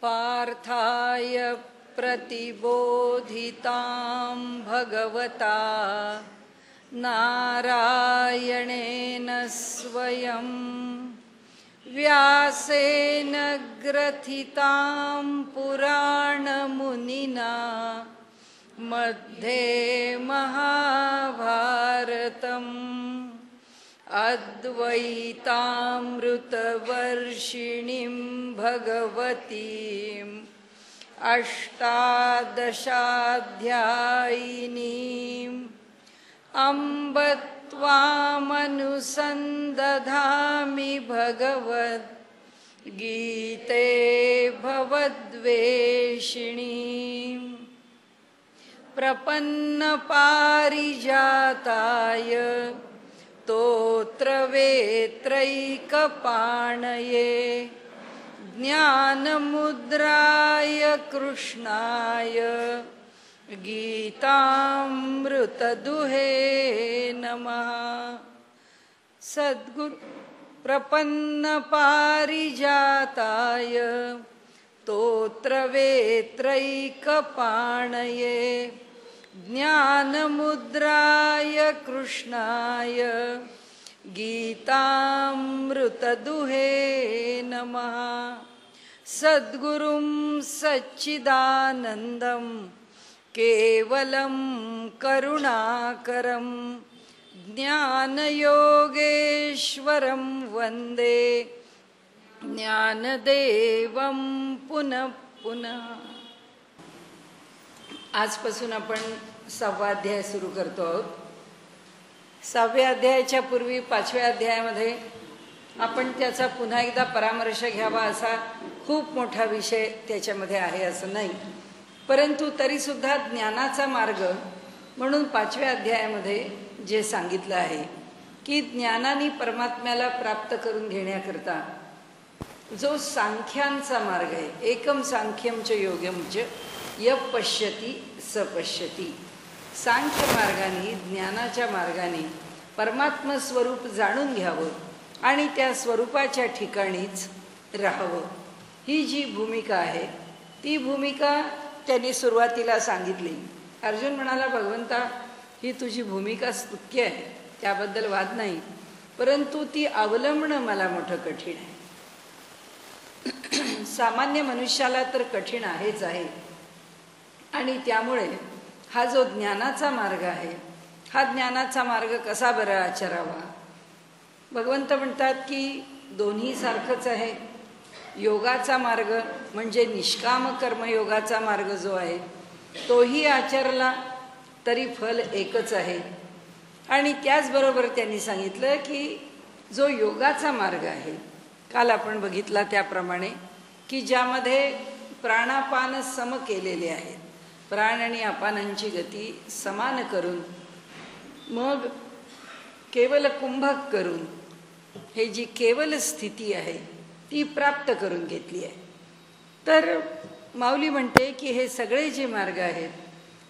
पार्थाय प्रतिबोधितां भगवता नारायणेन स्वयं व्यासेन ग्रथितां पुराणमुनिना मध्ये महाभारतम् अद्वैतामृतवर्षिणीं भगवतीम् अष्टादशाध्यायिनीम् अम्ब त्वामनुसन्दधामि भगवद्गीते भवद्वेषिणीम् प्रपन्नपारिजाताय स्तोत्रवेत्रैकपाणये ज्ञानमुद्राय कृष्णाय गीतामृतदुहे नमः। सद्गुरु प्रपन्नपारिजाताय स्तोत्रवेत्रैकपाणये ज्ञानमुद्राय कृष्णाय गीतामृतदुहे नमः। सद्गुरुं सच्चिदानन्दं केवलं करुणाकरं ज्ञानयोगेश्वरं वन्दे ज्ञानदेवं पुनः पुनः। आजपासून आपण 6वा अध्याय सुरू करतो आहोत। 6व्या अध्यायाच्या पूर्वी 5व्या अध्यायामध्ये आपण त्याचा पुन्हा एकदा परामर्श घ्यावा असा खूप मोठा विषय त्याच्यामध्ये आहे असं नाही, परंतु तरीसुद्धा ज्ञानाचा मार्ग म्हणून 5व्या अध्यायामध्ये जे सांगितलं आहे की ज्ञानाने परमात्म्याला प्राप्त करून घेण्याकरता जो सांख्यांचा मार्ग आहे, एकम सांख्यम च योगम च य पश्यती स पश्यती, सांख्य मार्गाने ज्ञानाच्या मार्गाने परमात्म स्वरूप जाणून घ्यावं आणि त्या स्वरूपाच्या ठिकाणीच राहावं, ही जी भूमिका आहे ती भूमिका त्यांनी सुरुवातीला सांगितली। अर्जुन म्हणाला, भगवंता ही तुझी भूमिका स्तुत्य आहे, त्याबद्दल वाद नाही, परंतु ती अवलंबणं मला मोठं कठीण आहे। सामान्य मनुष्याला तर कठीण आहेच आहे, आणि त्यामुळे हा जो ज्ञानाचा मार्ग आहे, हा ज्ञानाचा मार्ग कसा बरं आचरावा? भगवंत म्हणतात की दोन्ही सारखंच आहे। योगाचा मार्ग म्हणजे निष्काम कर्मयोगाचा मार्ग जो आहे तोही आचरला तरी फल एकच आहे, आणि त्याचबरोबर त्यांनी सांगितलं की जो योगाचा मार्ग आहे, काल आपण बघितला त्याप्रमाणे की ज्यामध्ये प्राणापान सम केलेले आहेत, प्राण आणि अपानांची गती समान करून मग केवल कुंभक करून हे जी केवल स्थिती आहे ती प्राप्त करून घेतली आहे। तर माऊली म्हणते की हे सगळे जे मार्ग आहेत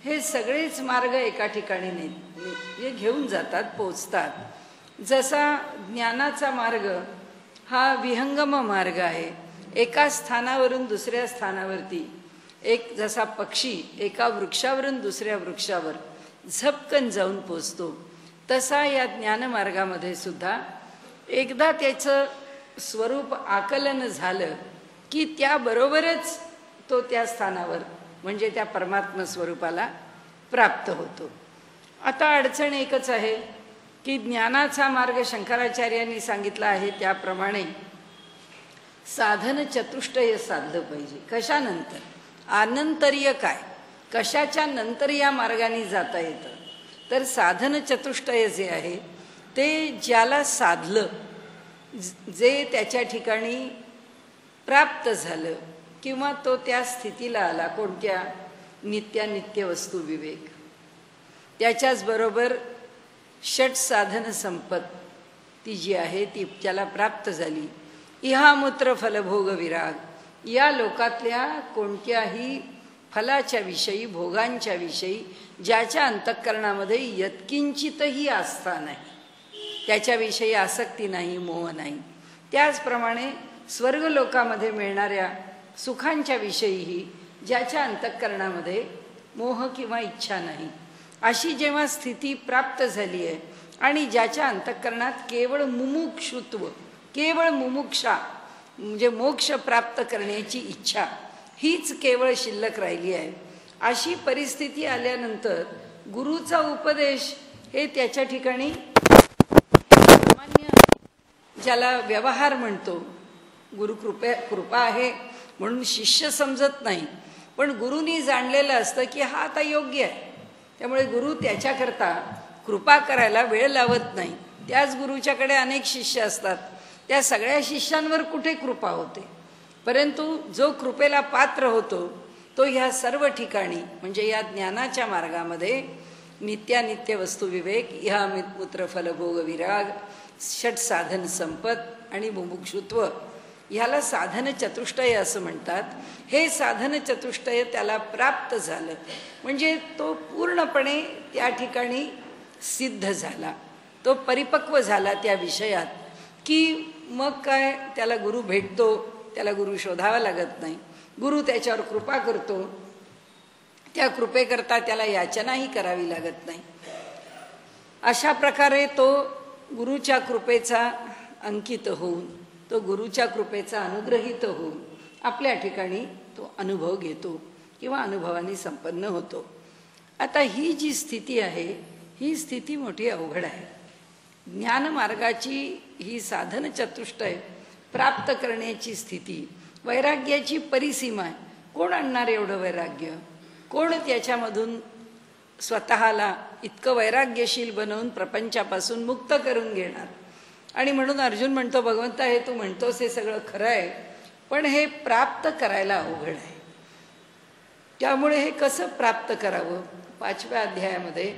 हे सगळेच मार्ग एका ठिकाणी नाही घेऊन जातात, पोचतात। जसा ज्ञानाचा मार्ग हा विहंगम मार्ग आहे, एका स्थानावरून दुसऱ्या स्थानावरती एक जसा पक्षी एका वृक्षावरून दुसऱ्या वृक्षावर झपकन जाऊन पोचतो, तसा या ज्ञानमार्गामध्ये सुद्धा एकदा त्याचं स्वरूप आकलन झालं की त्याबरोबरच तो त्या स्थानावर म्हणजे त्या परमात्म स्वरूपाला प्राप्त होतो। आता अडचण एकच आहे की ज्ञानाचा मार्ग शंकराचार्यांनी सांगितला आहे त्याप्रमाणे साधन चतुष्टय साधलं पाहिजे। कशानंतर? आनंतर्य काय, कशाच्या नंतर या मार्गाने जाता येतं? तर साधन चतुष्टय जे आहे ते ज्याला साधलं, जे त्याच्या ठिकाणी प्राप्त झालं किंवा तो त्या स्थितीला आला, कोणत्या? नित्यानित्य वस्तू विवेक, त्याच्याच बरोबर षट साधन संपत्ती जी आहे ती त्याला प्राप्त झाली। इहामूत्र फलभोग विराग, या लोकातल्या कोणत्याही फलाच्या विषयी, भोगांच्या विषयी ज्याच्या अंतःकरणामध्ये यत्किंचितही आस्था नाही, त्याच्याविषयी आसक्ती नाही, मोह नाही, त्याचप्रमाणे स्वर्ग लोकामध्ये मिळणाऱ्या सुखांच्या विषयीही ज्याच्या अंतःकरणामध्ये मोह किंवा इच्छा नाही, अशी जेव्हा स्थिती प्राप्त झाली आहे आणि ज्याच्या अंतःकरणात केवळ मुमुक्षुत्व, केवळ मुमुक्षा म्हणजे मोक्ष प्राप्त करण्याची इच्छा हीच केवळ शिल्लक राहिली आहे, अशी परिस्थिती आल्यानंतर गुरुचा उपदेश हे त्याच्या ठिकाणी सामान्य ज्याला व्यवहार म्हणतो, गुरु कृपा आहे म्हणून शिष्य समजत नाही, पण गुरुनी जाणलेलं असतं की हा आता योग्य आहे, त्यामुळे गुरु त्याच्याकरता कृपा करायला वेळ लावत नाही. त्याच गुरुच्याकडे अनेक शिष्य असतात, त्या सगळ्या शिष्यांवर कुठे कृपा होते, परंतु जो कृपेला पात्र होतो तो ह्या सर्व ठिकाणी म्हणजे या ज्ञानाच्या मार्गामध्ये नित्यानित्य वस्तू विवेक, ह्या मूत्र फलभोग विराग, षट साधन संपत आणि मुमुक्षुत्व, ह्याला साधन चतुष्टय असं म्हणतात. हे साधन चतुष्टय त्याला प्राप्त झालं म्हणजे तो पूर्णपणे त्या ठिकाणी सिद्ध झाला, तो परिपक्व झाला त्या विषयात, की मग काय त्याला गुरु भेटतो, त्याला गुरु शोधावा लागत नाही, गुरु त्याच्यावर कृपा करतो, त्या कृपेकरता त्याला याचनाही करावी लागत नाही. अशा प्रकारे तो गुरुच्या कृपेचा अंकित होऊन, तो गुरुच्या कृपेचा अनुग्रहित होऊन आपल्या ठिकाणी तो अनुभव घेतो किंवा अनुभवाने संपन्न होतो. आता ही जी स्थिती आहे ही स्थिती मोठी अवघड आहे. ज्ञानमार्गाची ही साधन चतुष्टय प्राप्त करण्याची स्थिती, वैराग्याची परिसीमा आहे. कोण आणणार एवढं वैराग्य? कोण त्याच्यामधून स्वतःला इतकं वैराग्यशील बनवून प्रपंचापासून मुक्त करून घेणार? आणि म्हणून अर्जुन म्हणतो, भगवंता हे तू म्हणतोस हे सगळं खरं आहे, पण हे प्राप्त करायला अवघड आहे. त्यामुळे हे कसं प्राप्त करावं? 5व्या अध्यायामध्ये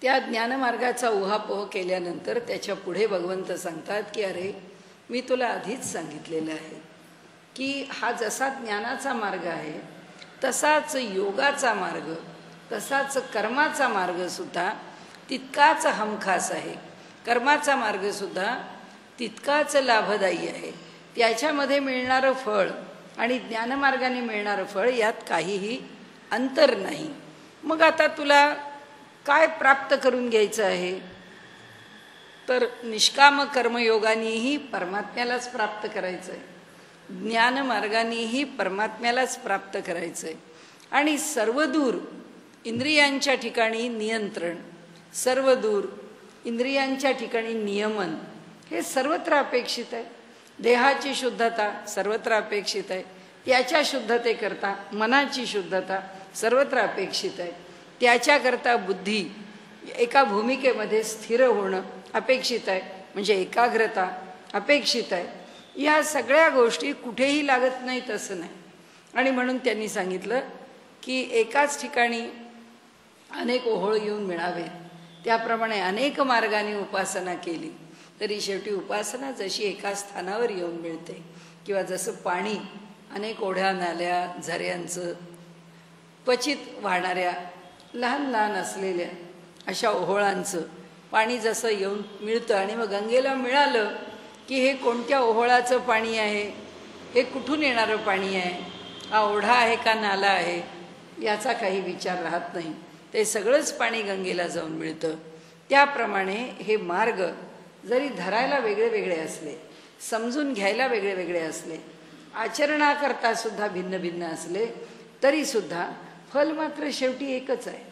त्या ज्ञानमार्गाचा उहापोह केल्यानंतर त्याच्या पुढे भगवंत सांगतात की अरे मी तुला आधीच सांगितलेलं आहे की हा जसा ज्ञानाचा मार्ग आहे तसाच योगाचा मार्ग, तसाच कर्माचा मार्गसुद्धा तितकाच हमखास आहे. कर्माचा मार्गसुद्धा तितकाच लाभदायी आहे. त्याच्यामध्ये मिळणारं फळ आणि ज्ञानमार्गाने मिळणारं फळ यात काहीही अंतर नाही. मग आता तुला काय प्राप्त करून घ्यायचं आहे? तर निष्काम कर्मयोगानेही परमात्म्यालाच प्राप्त करायचं आहे, ज्ञानमार्गानेही परमात्म्यालाच प्राप्त करायचं आहे. आणि सर्वदूर इंद्रियांच्या ठिकाणी नियंत्रण, सर्वदूर इंद्रियांच्या ठिकाणी नियमन हे सर्वत्र अपेक्षित आहे. देहाची शुद्धता सर्वत्र अपेक्षित आहे, त्याच्या शुद्धतेकरता मनाची शुद्धता सर्वत्र अपेक्षित आहे, त्याच्याकरता बुद्धी एका भूमिकेमध्ये स्थिर होणं अपेक्षित आहे, म्हणजे एकाग्रता अपेक्षित आहे. या सगळ्या गोष्टी कुठेही लागत नाहीत असं नाही. आणि म्हणून त्यांनी सांगितलं की एकाच ठिकाणी अनेक ओहोळ येऊन मिळावेत, त्याप्रमाणे अनेक मार्गाने उपासना केली तरी शेवटी उपासना जशी एका स्थानावर येऊन मिळते, किंवा जसं पाणी अनेक ओढ्या नाल्या झऱ्यांचं क्वचित वाहणाऱ्या लहान लहान असलेल्या अशा ओहोळांचं पाणी जसं येऊन मिळतं आणि मग गंगेला मिळालं की हे कोणत्या ओहोळाचं पाणी आहे, हे कुठून येणारं पाणी आहे, हा ओढा आहे का नाला आहे याचा काही विचार राहत नाही, ते सगळंच पाणी गंगेला जाऊन मिळतं. त्याप्रमाणे हे मार्ग जरी धरायला वेगळे वेगळे असले, समजून घ्यायला वेगळे वेगळे असले, आचरणाकरता सुद्धा भिन्न भिन्न असले, तरीसुद्धा फल मात्र शेवटी एकच आहे.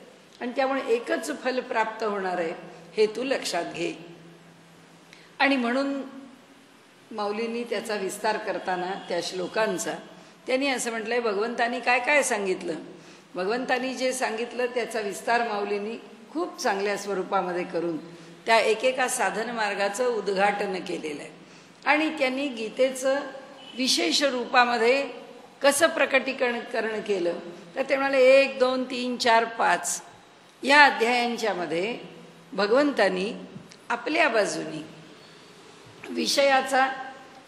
आणि त्यामुळे एकच फल प्राप्त होणार आहे हे तू लक्षात घे. आणि म्हणून माऊलींनी त्याचा विस्तार करताना त्या श्लोकांचा त्यांनी असं म्हटलंय, भगवंतानी काय काय सांगितलं, भगवंतानी जे सांगितलं त्याचा विस्तार माऊलींनी खूप चांगल्या स्वरूपामध्ये करून त्या एकेका साधन मार्गाचं उद्घाटन केलेलं आहे. आणि त्यांनी गीतेचं विशेष रूपामध्ये कसं प्रकटीकरण केलं तर ते म्हणाले 1, 2, 3, 4, 5 या अध्यायांच्या मध्ये भगवंतानी आपल्या बाजूनी विषयाचा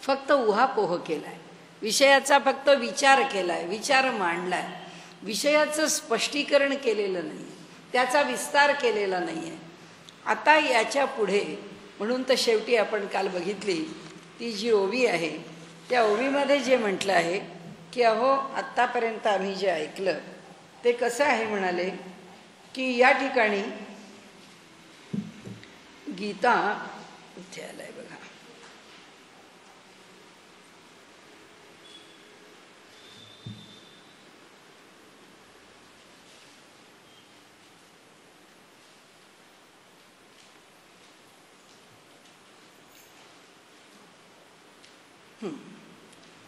फक्त उहापोह केलाय, विषयाचा फक्त विचार केलाय, विचार मांडलाय, विषयाचं स्पष्टीकरण केलेलं नाही, त्याचा विस्तार केलेला नाही आहे. आता याच्या पुढे म्हणून तर शेवटी आपण काल बघितली ती जी ओवी आहे त्या ओवीमध्ये जे म्हटलं आहे की अहो आत्तापर्यंत आम्ही जे ऐकलं ते कसं आहे म्हणाले की या ठिकाणी गीता इथे आलाय बघा,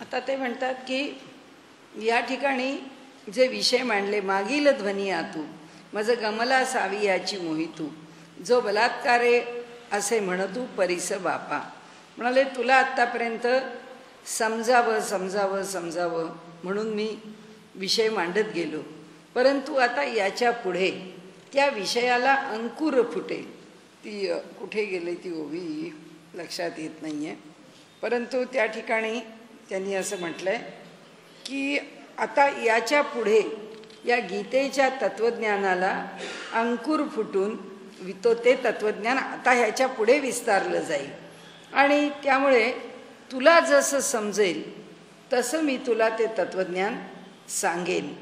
आता ते म्हणतात की या ठिकाणी जे विषय मांडले, मागील ध्वनी आतू मज गमला सावी याची मोहितू, जो बलात्कारे असे म्हणतू परिस बापा. म्हणाले तुला आत्तापर्यंत समजावं समजावं समजावं म्हणून मी विषय मांडत गेलो, परंतु आता याच्या पुढे त्या विषयाला अंकुर फुटेल. ती कुठे गेली ती ओवी लक्षात येत नाही आहे, परंतु त्या ठिकाणी त्यांनी असं म्हटलंय की आता याच्या पुढे या गीतेच्या तत्वज्ञानाला अंकुर फुटून तो ते तत्वज्ञान आता ह्याच्या पुढे विस्तारलं जाईल आणि त्यामुळे तुला जसं समजेल तसं मी तुला ते तत्वज्ञान सांगेन.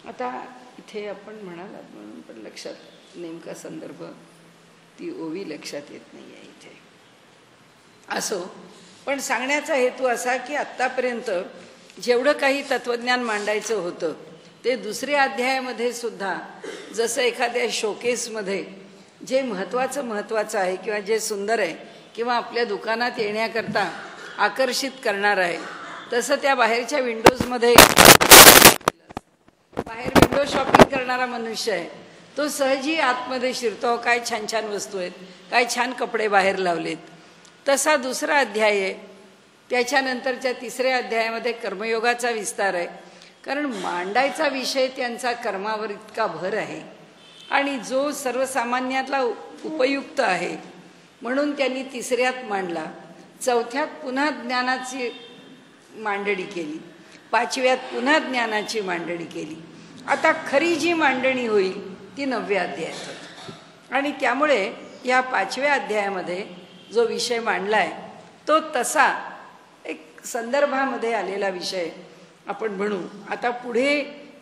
आता इथे आपण म्हणालात म्हणून पण लक्षात नेमका संदर्भ ती ओवी लक्षात येत नाही आहे इथे. असो, पण सांगण्याचा हेतू असा की आत्तापर्यंत जेवढं काही तत्वज्ञान मांडायचं होतं ते दुसऱ्या अध्यायामध्ये सुद्धा जसं एखाद्या शोकेसमध्ये जे महत्त्वाचं आहे किंवा जे सुंदर आहे किंवा आपल्या दुकानात येण्याकरता आकर्षित करणार आहे, तसं त्या बाहेरच्या विंडोजमध्ये बाहेर विंडो शॉपिंग करणारा मनुष्य आहे तो सहजी आतमध्ये शिरतो. काय छान छान वस्तू आहेत, काय छान कपडे बाहेर लावलेत. तसा दुसरा अध्याय आहे. त्याच्यानंतरच्या तिसऱ्या अध्यायामध्ये कर्मयोगाचा विस्तार आहे, कारण मांडायचा विषय त्यांचा कर्मावर इतका भर आहे आणि जो सर्वसामान्यातला उपयुक्त आहे म्हणून त्यांनी तिसऱ्यात मांडला. चौथ्यात पुन्हा ज्ञानाची मांडणी केली, पाचव्यात पुन्हा ज्ञानाची मांडणी केली. आता खरी जी मांडणी होईल ती 9व्या अध्यायात होती आणि त्यामुळे या 5व्या अध्यायामध्ये जो विषय मांडला आहे तो तसा एक संदर्भामध्ये आलेला विषय आपण म्हणू. आता पुढे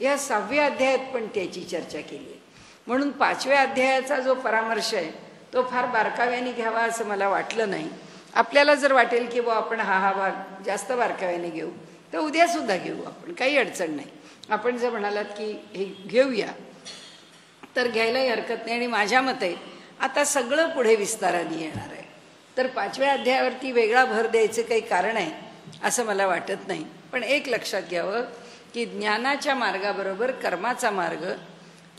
या 6व्या अध्यायात पण त्याची चर्चा केली आहे, म्हणून 5व्या अध्यायाचा जो परामर्श आहे तो फार बारकाव्याने घ्यावा असं मला वाटलं नाही. आपल्याला जर वाटेल की बा आपण हा भाग जास्त बारकाव्याने घेऊ तर उद्यासुद्धा घेऊ आपण, काही अडचण नाही. आपण जर म्हणालात की हे घेऊया तर घ्यायलाही हरकत नाही आणि माझ्या मते आता सगळं पुढे विस्ताराने येणार आहे, तर 5व्या अध्यायावरती वेगळा भर द्यायचं काही कारण आहे असं मला वाटत नाही. पण एक लक्षात घ्यावं की ज्ञानाच्या मार्गाबरोबर कर्माचा मार्ग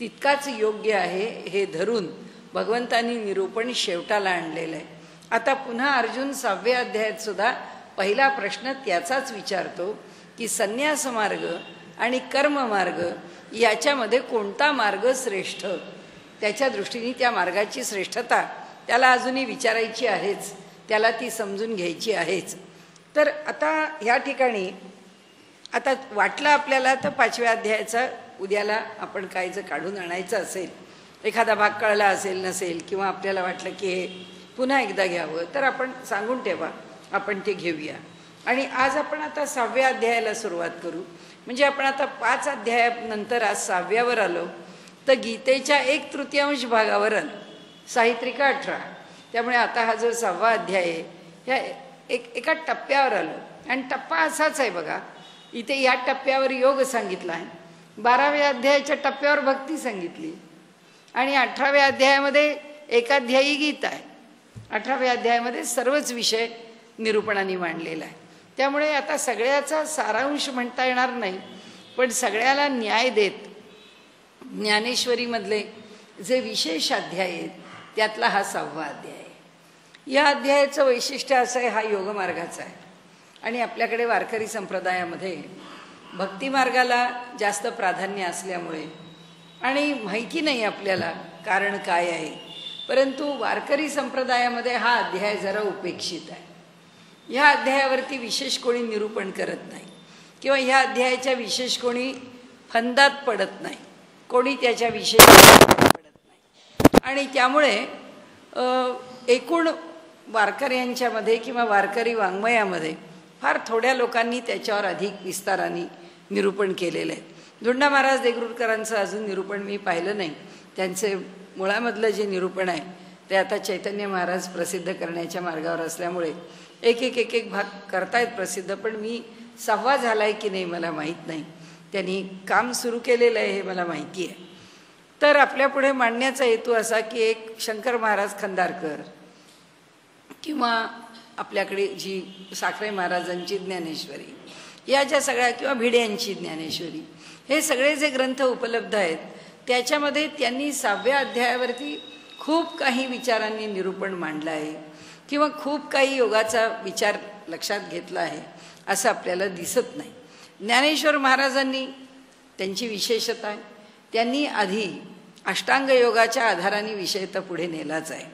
तितकाच योग्य आहे हे धरून भगवंतांनी निरूपण शेवटाला आणलेलं आहे. आता पुन्हा अर्जुन 6व्या अध्यायात सुद्धा पहिला प्रश्न त्याचाच विचारतो की संन्यास मार्ग आणि कर्म मार्ग याच्यामध्ये कोणता मार्ग श्रेष्ठ, त्याच्या दृष्टीने त्या मार्गाची श्रेष्ठता त्याला अजूनही विचारायची आहेच, त्याला ती समजून घ्यायची आहेच. तर आता या ठिकाणी आता वाटलं आपल्याला तर 5व्या अध्यायाचा उद्याला आपण काय जर काढून आणायचं असेल, एखादा भाग कळला असेल नसेल किंवा आपल्याला वाटलं की हे पुन्हा एकदा घ्यावं तर आपण सांगून ठेवा, आपण ते घेऊया. आणि आज आपण आता 6व्या अध्यायाला सुरुवात करू. म्हणजे आपण आता 5 अध्यायानंतर आज 6व्यावर आलो तर गीतेच्या 1/3 भागावर आलो, साहित्रिका 18. त्यामुळे आता हा जो 6वा अध्याय आहे ह्या एका टप्प्यावर आलो आणि टप्पा असाच आहे बघा. इथे या टप्प्यावर योग सांगितला आहे, 12व्या अध्यायाच्या टप्प्यावर भक्ती सांगितली आणि 18व्या अध्यायामध्ये एकाध्यायी गीता आहे. 18व्या अध्यायामध्ये सर्वच विषय निरूपणाने मांडलेला आहे. त्यामुळे आता सगळ्याचा सारांश म्हणता येणार नाही, पण सगळ्याला न्याय देत ज्ञानेश्वरीमधले जे विशेष अध्याय आहेत त्यातला हा 6वा अध्याय आहे. या अध्यायाचं वैशिष्ट्य असं आहे, हा योगमार्गाचा आहे आणि आपल्याकडे वारकरी संप्रदायामध्ये भक्तिमार्गाला जास्त प्राधान्य असल्यामुळे आणि माहिती नाही आपल्याला कारण काय आहे, परंतु वारकरी संप्रदायामध्ये हा अध्याय जरा उपेक्षित आहे. ह्या अध्यायावरती विशेष कोणी निरूपण करत नाही किंवा ह्या अध्यायाच्या विशेष कोणी फंदात पडत नाही, कोणी त्याच्या विशेष पडत नाही आणि त्यामुळे एकूण वारकऱ्यांच्यामध्ये किंवा वारकरी वाङ्मयामध्ये फार थोड्या लोकांनी त्याच्यावर अधिक विस्ताराने निरूपण केलेलं आहे. धोंडा महाराज देगलूरकरांचं अजून निरूपण मी पाहिलं नाही. त्यांचे मुळामधलं जे निरूपण आहे ते आता चैतन्य महाराज प्रसिद्ध करण्याच्या मार्गावर असल्यामुळे एक एक भाग करतायत प्रसिद्ध, पण मी 6वा झालाय की नाही मला माहीत नाही. त्यांनी काम सुरू केलेलं आहे हे मला माहिती आहे. तर आपल्यापुढे मांडण्याचा हेतू असा की एक शंकर महाराज खंदारकर किंवा आपल्याकडे जी साखरे महाराजांची ज्ञानेश्वरी, या ज्या सगळ्या, किंवा भिड्यांची ज्ञानेश्वरी, हे सगळे जे ग्रंथ उपलब्ध आहेत त्याच्यामध्ये त्यांनी 6व्या अध्यायावरती खूप काही विचारांनी निरूपण मांडलं आहे किंवा खूप काही योगाचा विचार लक्षात घेतला आहे असं आपल्याला दिसत नाही. ज्ञानेश्वर महाराजांनी त्यांची विशेषता आहे, त्यांनी आधी अष्टांग योगाच्या आधाराने विषय तर पुढे नेलाच आहे,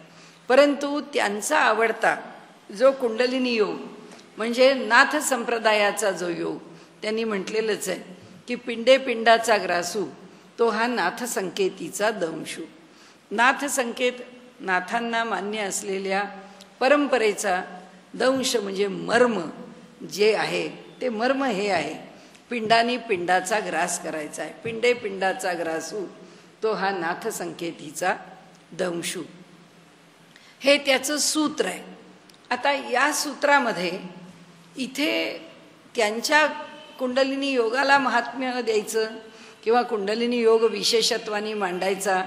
परंतु त्यांचा आवडता जो कुंडलिनी योग म्हणजे नाथ संप्रदायाचा जो योग, त्यांनी म्हटलेलंच आहे की पिंडे पिंडाचा ग्रासू तो हा नाथ संकेतीचा दंशू. नाथ संकेत, नाथांना मान्य असलेल्या परंपरेचा दंश म्हणजे मर्म जे आहे ते मर्म हे आहे, पिंडानी पिंडाचा ग्रास करायचा आहे. पिंडे पिंडाचा ग्रासू तो हा नाथ संकेतीचा दंशू, हे त्याचं सूत्र आहे. आता या सूत्रामध्ये इथे त्यांच्या कुंडलिनी योगाला महात्म्य द्यायचं किंवा कुंडलिनी योग विशेषत्वानी मांडायचा,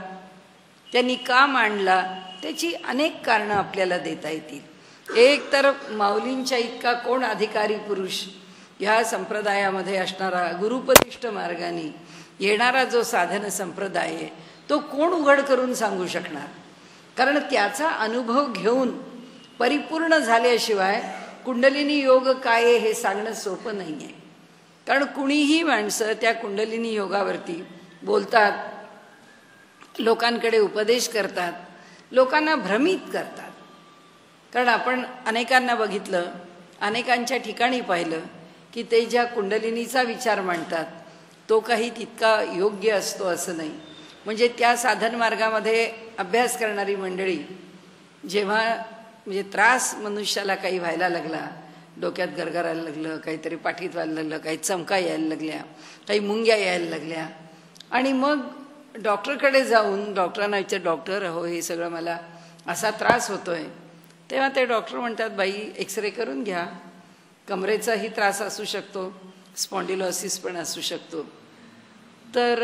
त्यांनी का मांडला त्याची अनेक कारणं आपल्याला देता येतील. एक तर माऊलींच्या इतका कोण अधिकारी पुरुष ह्या संप्रदायामध्ये असणारा, गुरुपदिष्ट मार्गाने येणारा जो साधन संप्रदाय आहे तो कोण उघड करून सांगू शकणार. कारण त्याचा अनुभव घेऊन परिपूर्ण झाल्याशिवाय कुंडलिनी योग काय आहे हे सांगणं सोपं नाही आहे. कारण कुणीही माणसं त्या कुंडलिनी योगावरती बोलतात, लोकांकडे उपदेश करतात, लोकांना भ्रमित करतात. कारण आपण अनेकांना बघितलं, अनेकांच्या ठिकाणी पाहिलं की ते ज्या कुंडलिनीचा विचार मांडतात तो काही तितका योग्य असतो असं नाही. म्हणजे त्या साधन मार्गामध्ये अभ्यास करणारी मंडळी जेव्हा म्हणजे त्रास मनुष्याला काही व्हायला लागला, डोक्यात गरगरायला लागलं, काहीतरी पाठीत व्हायला लागलं, काही चमका यायला लागल्या, काही मुंग्या यायला लागल्या, आणि मग डॉक्टरकडे जाऊन डॉक्टरांना विचार, डॉक्टर हो हे सगळं मला असा त्रास होतोय, तेव्हा ते डॉक्टर म्हणतात बाई एक्सरे करून घ्या, कमरेचाही त्रास असू शकतो, स्पॉन्डिलोसिस पण असू शकतो. तर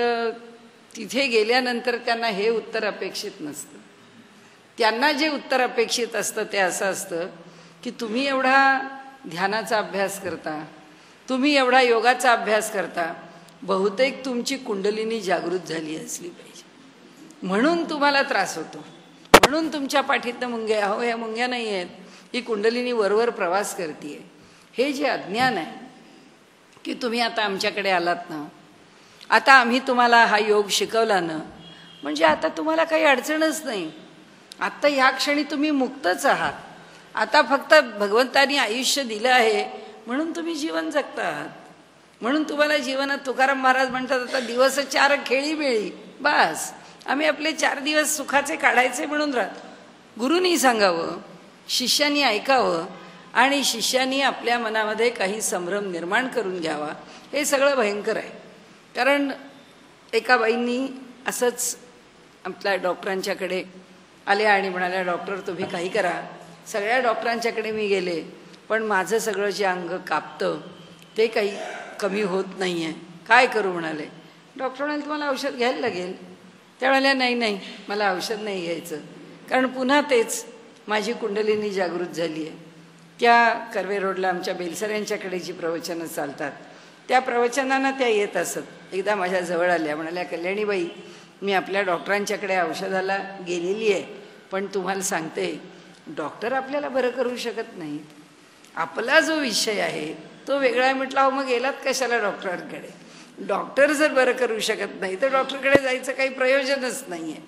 तिथे गेल्यानंतर त्यांना हे उत्तर अपेक्षित नसतं. त्यांना जे उत्तर अपेक्षित असतं ते असं असतं की तुम्ही एवढा ध्यानाचा अभ्यास करता, तुम्ही एवढा योगाचा अभ्यास करता, बहुतेक तुमची कुंडलिनी जागृत झाली असली पाहिजे, म्हणून तुम्हाला त्रास होतो, म्हणून तुमच्या पाठीतनं मुंग्या, हो ह्या मुंग्या नाही आहेत, ही कुंडलिनी वरवर प्रवास करते. हे जे अज्ञान आहे की तुम्ही आता आमच्याकडे आलात ना, आता आम्ही तुम्हाला हा योग शिकवला ना, म्हणजे आता तुम्हाला काही अडचणच नाही, आत्ता ह्या क्षणी तुम्ही मुक्तच आहात, आता फक्त भगवंतानी आयुष्य दिलं आहे म्हणून तुम्ही जीवन जगता आहात, म्हणून तुम्हाला जीवनात तुकाराम महाराज म्हणतात आता दिवस 4 खेळी बेळी, बस आम्ही आपले 4 दिवस सुखाचे काढायचे म्हणून राहतो. गुरुनी सांगावं, शिष्यांनी ऐकावं आणि शिष्यांनी आपल्या मनामध्ये काही संभ्रम निर्माण करून घ्यावा, हे सगळं भयंकर आहे. कारण एका बाईंनी असंच आपल्या डॉक्टरांच्याकडे आल्या आणि म्हणाल्या, डॉक्टर तुम्ही काही करा. सगळ्या डॉक्टरांच्याकडे मी गेले पण माझं सगळं जे अंग कापतं ते काही कमी होत नाही आहे, काय करू म्हणाले. डॉक्टर म्हणाले तुम्हाला औषध घ्यायला लागेल. त्या म्हणाल्या नाही मला औषध नाही घ्यायचं, कारण पुन्हा तेच माझी कुंडलिनी जागृत झाली आहे. त्या कर्वे रोडला आमच्या बेलसऱ्यांच्याकडे जी प्रवचनं चालतात त्या प्रवचनांना त्या येत असत. एकदा माझ्या जवळ आल्या, म्हणाल्या कल्याणीबाई मी आपल्या डॉक्टरांच्याकडे औषधाला गेलेली आहे, पण तुम्हाला सांगते डॉक्टर आपल्याला बरं करू शकत नाही, आपला जो विषय आहे तो वेगळा आहे. म्हटलं हो मग गेलात कशाला डॉक्टरांकडे, डॉक्टर जर बरं करू शकत नाही तर डॉक्टरकडे जायचं काही प्रयोजनच नाही आहे.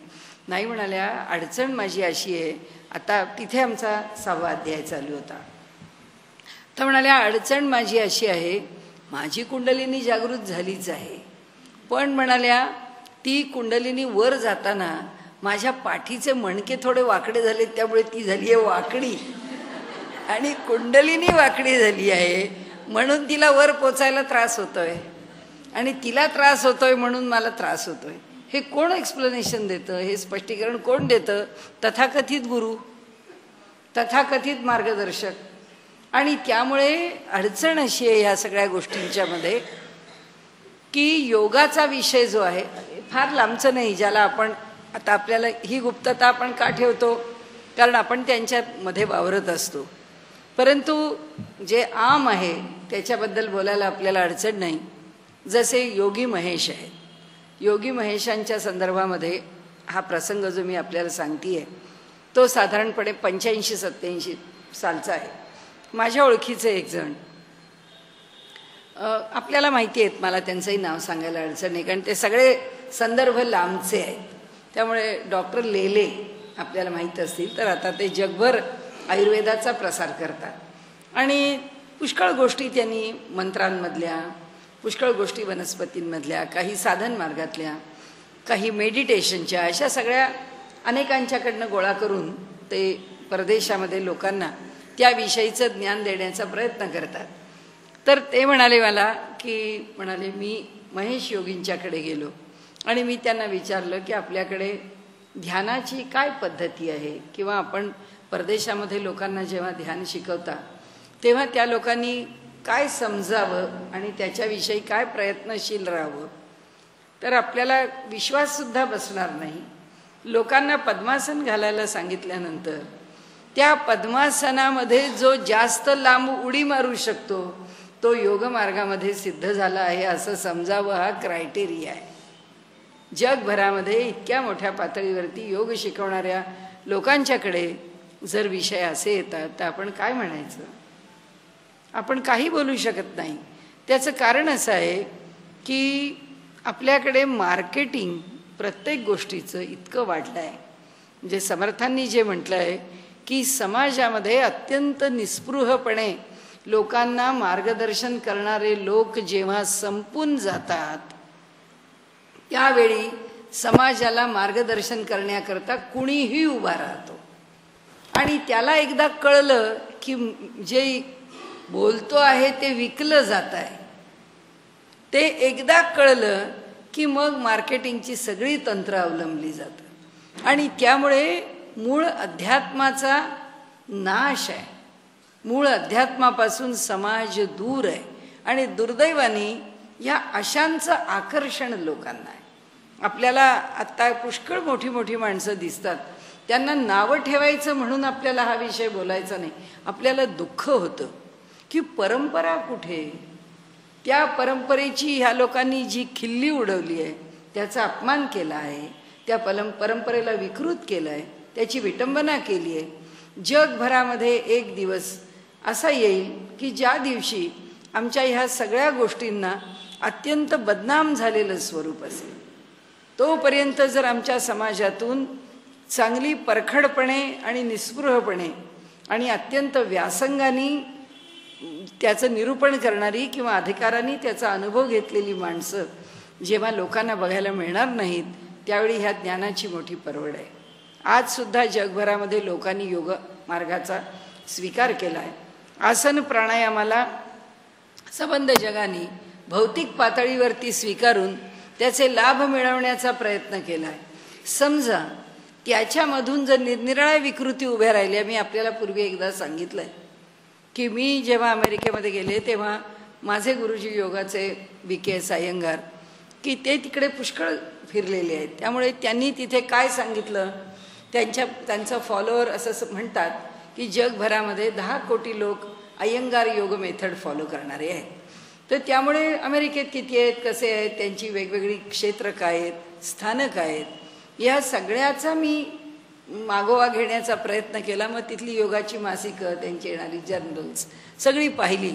नाही म्हणाल्या अडचण माझी अशी आहे, आता तिथे आमचा 6वा अध्याय चालू होता. तर म्हणाल्या अडचण माझी अशी आहे, माझी कुंडलिनी जागृत झालीच आहे, पण म्हणाल्या ती कुंडलिनी वर जाताना माझ्या पाठीचे मणके थोडे वाकडे झाले, त्यामुळे ती झाली आहे वाकडी, आणि कुंडलिनी वाकडी झाली आहे म्हणून तिला वर पोचायला त्रास होतोय आणि तिला त्रास होतोय म्हणून मला त्रास होतोय. हे कोण एक्सप्लेनेशन देतं? हे स्पष्टीकरण कोण देतं? तथाकथित गुरु, तथाकथित मार्गदर्शक. आणि त्यामुळे अडचण अशी आहे ह्या सगळ्या गोष्टींच्या मध्ये की योगाचा विषय जो आहे फार लांबचं नाही, ज्याला आपण आता आपल्याला ही गुप्तता आपण का ठेवतो? कारण आपण त्यांच्यामध्ये वावरत असतो. परंतु जे आम आहे त्याच्याबद्दल बोलायला आपल्याला अडचण नाही. जसे योगी महेश आहेत, योगी महेशांच्या संदर्भामध्ये हा प्रसंग जो मी आपल्याला सांगते आहे तो साधारणपणे 85-87 सालचा आहे. माझ्या ओळखीचे एक जण, आपल्याला माहिती आहेत, मला त्यांचंही नाव सांगायला अडचण नाही कारण ते सगळे संदर्भ लांबचे आहेत. त्यामुळे डॉक्टर लेले आपल्याला माहीत असतील तर आता ते जगभर आयुर्वेदाचा प्रसार करतात आणि पुष्कळ गोष्टी त्यांनी मंत्रांमधल्या, पुष्कळ गोष्टी वनस्पतींमधल्या, काही साधन मार्गातल्या, काही मेडिटेशनच्या, अशा सगळ्या अनेकांच्याकडनं गोळा करून ते परदेशामध्ये लोकांना त्याविषयीचं ज्ञान देण्याचा प्रयत्न करतात. तर ते म्हणाले मला की मी महेश योगींच्याकडे गेलो आणि मी त्यांना विचारलं की आपल्याकडे ध्यानाची काय पद्धती आहे, किंवा आपण परदेशामध्ये लोकांना जेव्हा ध्यान शिकवता तेव्हा त्या लोकांनी काय समजावं आणि त्याच्याविषयी काय प्रयत्नशील राहावं. तर आपल्याला विश्वाससुद्धा बसणार नाही. लोकांना पद्मासन घालायला सांगितल्यानंतर त्या पद्मासनामध्ये जो जास्त लांब उडी मारू शकतो तो योगमार्गामध्ये सिद्ध झाला आहे असं समजावं, हा क्रायटेरिया आहे. जगभरामध्ये इतक्या मोठ्या पातळीवरती योग शिकवणाऱ्या लोकांच्याकडे जर विषय असे येतात तर आपण काय म्हणायचं? आपण काही बोलू शकत नाही. त्याचं कारण असं आहे की आपल्याकडे मार्केटिंग प्रत्येक गोष्टीचं इतकं वाढलं आहे. म्हणजे समर्थांनी जे म्हटलं आहे की समाजामध्ये अत्यंत निस्पृहपणे लोकांना मार्गदर्शन करणारे लोक जेव्हा संपून जातात त्यावेळी समाजाला मार्गदर्शन करण्याकरता कुणीही उभा राहतो. आणि त्याला एकदा कळलं की जे बोलतो आहे ते विकलं जात आहे, ते एकदा कळलं की मग मार्केटिंगची सगळी तंत्र अवलंबली जातात आणि त्यामुळे मूळ अध्यात्माचा नाश आहे. मूळ अध्यात्मापासून समाज दूर आहे आणि दुर्दैवाने या अशांचं आकर्षण लोकांना आहे. आपल्याला आत्ता पुष्कळ मोठी मोठी माणसं दिसतात, त्यांना नावं ठेवायचं म्हणून आपल्याला हा विषय बोलायचा नाही. आपल्याला दुःख होतं की परंपरा कुठे? त्या परंपरेची ह्या लोकांनी जी खिल्ली उडवली आहे, त्याचा अपमान केला आहे, त्या परंपरेला विकृत केलं आहे, त्याची विटंबना केली आहे. जगभरामध्ये एक दिवस असा येईल की ज्या दिवशी आमच्या ह्या सगळ्या गोष्टींना अत्यंत बदनाम झालेलं स्वरूप असेल. तोपर्यंत जर आमच्या समाजातून चांगली परखडपणे आणि निस्पृहपणे आणि अत्यंत व्यासंगाने त्याचं निरूपण करणारी किंवा अधिकाराने त्याचा अनुभव घेतलेली माणसं जेव्हा लोकांना बघायला मिळणार नाहीत त्यावेळी ह्या ज्ञानाची मोठी परवड आहे. आजसुद्धा जगभरामध्ये लोकांनी योग मार्गाचा स्वीकार केला आहे. आसन प्राणायामाला संबंध जगाने भौतिक पातळीवरती स्वीकारून त्याचे लाभ मिळवण्याचा प्रयत्न केला आहे. समजा त्याच्यामधून जर निरनिराळ्या विकृती उभ्या राहिल्या, मी आपल्याला पूर्वी एकदा सांगितलं आहे की मी जेव्हा अमेरिकेमध्ये गेले तेव्हा माझे गुरुजी योगाचे VKS अय्यंगार की ते तिकडे पुष्कळ फिरलेले आहेत. त्यामुळे त्यांनी तिथे काय सांगितलं, त्यांचा फॉलोअर असं म्हणतात की जगभरामध्ये 10 कोटी लोक अय्यंगार योग मेथड फॉलो करणारे आहेत. तर त्यामुळे अमेरिकेत किती आहेत, कसे आहेत, त्यांची वेगवेगळी क्षेत्र काय आहेत, स्थानं काय आहेत, या सगळ्याचा मी मागोवा घेण्याचा प्रयत्न केला. मग तिथली योगाची मासिकं, त्यांची येणारी जर्नल्स सगळी पाहिली.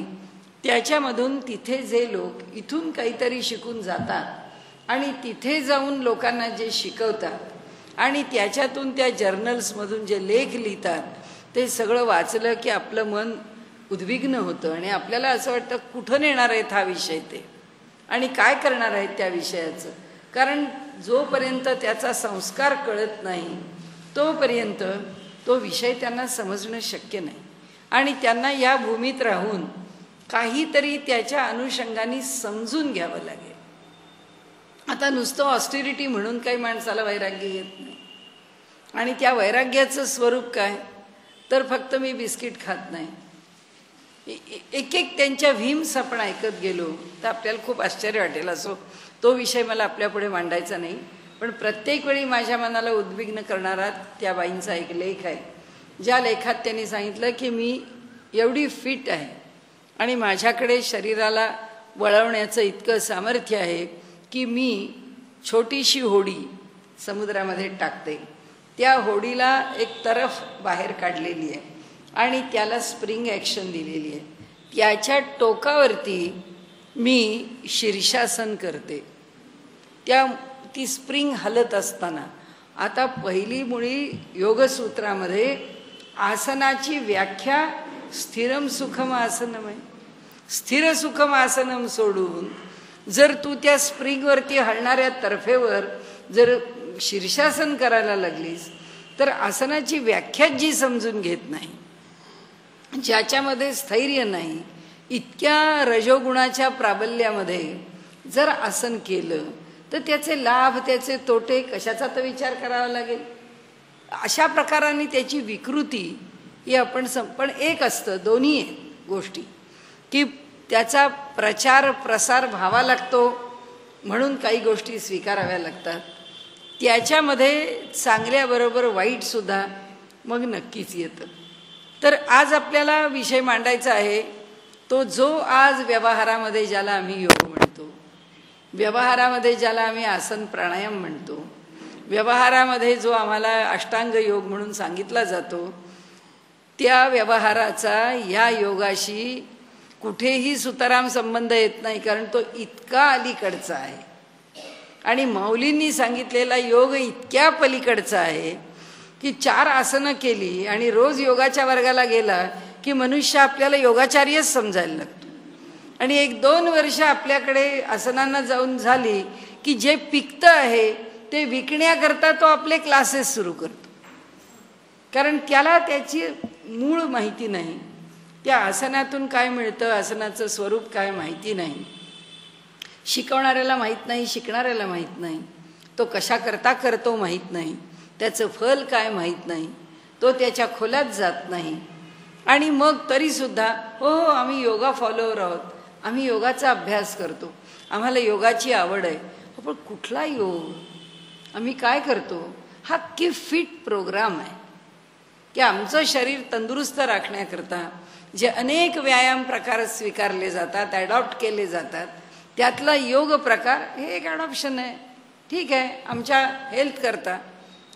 त्याच्यामधून तिथे जे लोक इथून काहीतरी शिकून जातात आणि तिथे जाऊन लोकांना जे शिकवतात आणि त्याच्यातून त्या जर्नल्समधून जे लेख लिहितात ते सगळं वाचलं की आपलं मन उद्विग्न होतं आणि आपल्याला असं वाटतं कुठं नेणार आहेत हा विषय ते आणि काय करणार आहेत त्या विषयाचं. कारण जोपर्यंत त्याचा संस्कार कळत नाही तोपर्यंत तो विषय त्यांना समजणं शक्य नाही. आणि त्यांना या भूमीत राहून काहीतरी त्याच्या अनुषंगाने समजून घ्यावं लागेल. आता नुसतं ऑस्टेरिटी म्हणून काही माणसाला वैराग्य येत नाही. आणि त्या वैराग्याचं स्वरूप काय, तर फक्त मी बिस्किट खात नाही. एक एक त्यांच्या व्हीम्स आपण ऐकत गेलो तर आपल्याला खूप आश्चर्य वाटेल. असो, तो विषय मला आपल्यापुढे मांडायचा नाही. पण प्रत्येक वेळी माझ्या मनाला उद्विग्न करणारा त्या बाईंचा एक लेख आहे, ज्या लेखात त्यांनी सांगितलं की मी एवढी फिट आहे आणि माझ्याकडे शरीराला वळवण्याचं इतकं सामर्थ्य आहे की मी छोटीशी होडी समुद्रामध्ये टाकते, त्या होडीला एक तरफ बाहेर काढलेली आहे आणि त्याला स्प्रिंग ॲक्शन दिलेली आहे. त्याच्या टोकावरती मी शीर्षासन करते. ती स्प्रिंग हलत असताना, आता पहिली मुळी योगसूत्रामध्ये आसनाची व्याख्या स्थिरम सुखम आसनम आहे. स्थिर सुखम आसनम सोडून जर तू त्या स्प्रिंगवरती हलणाऱ्या तर्फेवर जर शीर्षासन करायला लागलीस तर आसनाची व्याख्या जी समजून घेत नाही, ज्याच्यामध्ये स्थैर्य नाही, इतक्या रजोगुणाच्या प्राबल्यामध्ये जर आसन केलं तर त्याचे लाभ त्याचे तोटे कशाचा तर विचार करावा लागेल. अशा प्रकाराने त्याची विकृती ही आपण पण एक असतं, दोन्ही गोष्टी की त्याचा प्रचार प्रसार व्हावा लागतो म्हणून काही गोष्टी स्वीकाराव्या लागतात. त्याच्यामध्ये चांगल्याबरोबर वाईटसुद्धा मग नक्कीच येतं. तर आज आपल्याला विषय मांडायचा आहे तो जो आज व्यवहारामध्ये ज्याला आम्ही योग म्हणतो, व्यवहारामध्ये ज्याला आम्ही आसन प्राणायाम म्हणतो, व्यवहारामध्ये जो आम्हाला अष्टांग योग म्हणून सांगितला जातो, त्या व्यवहाराचा या योगाशी कुठेही सुताराम संबंध येत नाही, कारण तो इतका अलीकडचा आहे. आणि माऊलींनी सांगितलेला योग इतक्या पलीकडचा आहे की 4 आसनं केली आणि रोज योगाच्या वर्गाला गेला की मनुष्य आपल्याला योगाचार्यच समजायला लागतो. आणि 1-2 वर्ष आपल्याकडे आसनांना जाऊन झाली की जे पिकतं आहे ते विकण्याकरता तो आपले क्लासेस सुरू करतो, कारण त्याला त्याची मूळ माहिती नाही. त्या आसनातून काय मिळतं, आसनाचं स्वरूप काय माहिती नाही. शिकवणाऱ्याला माहीत नाही, शिकणाऱ्याला माहीत नाही, तो कशा करता करतो माहीत नाही, त्याचं फल काय माहीत नाही, तो त्याच्या खोलात जात नाही. आणि मग तरीसुद्धा हो आम्ही योगा फॉलोअर आहोत, आम्ही योगाचा अभ्यास करतो, आम्हाला योगाची आवड आहे. पण कुठला योग, आम्ही काय करतो, हा की फिट प्रोग्राम आहे की आमचं शरीर तंदुरुस्त राखण्याकरता जे अनेक व्यायाम प्रकार स्वीकारले जातात, ॲडॉप्ट केले जातात, त्यातला योग प्रकार हे एक ॲडॉप्शन आहे. ठीक आहे, आमच्या हेल्थ करता,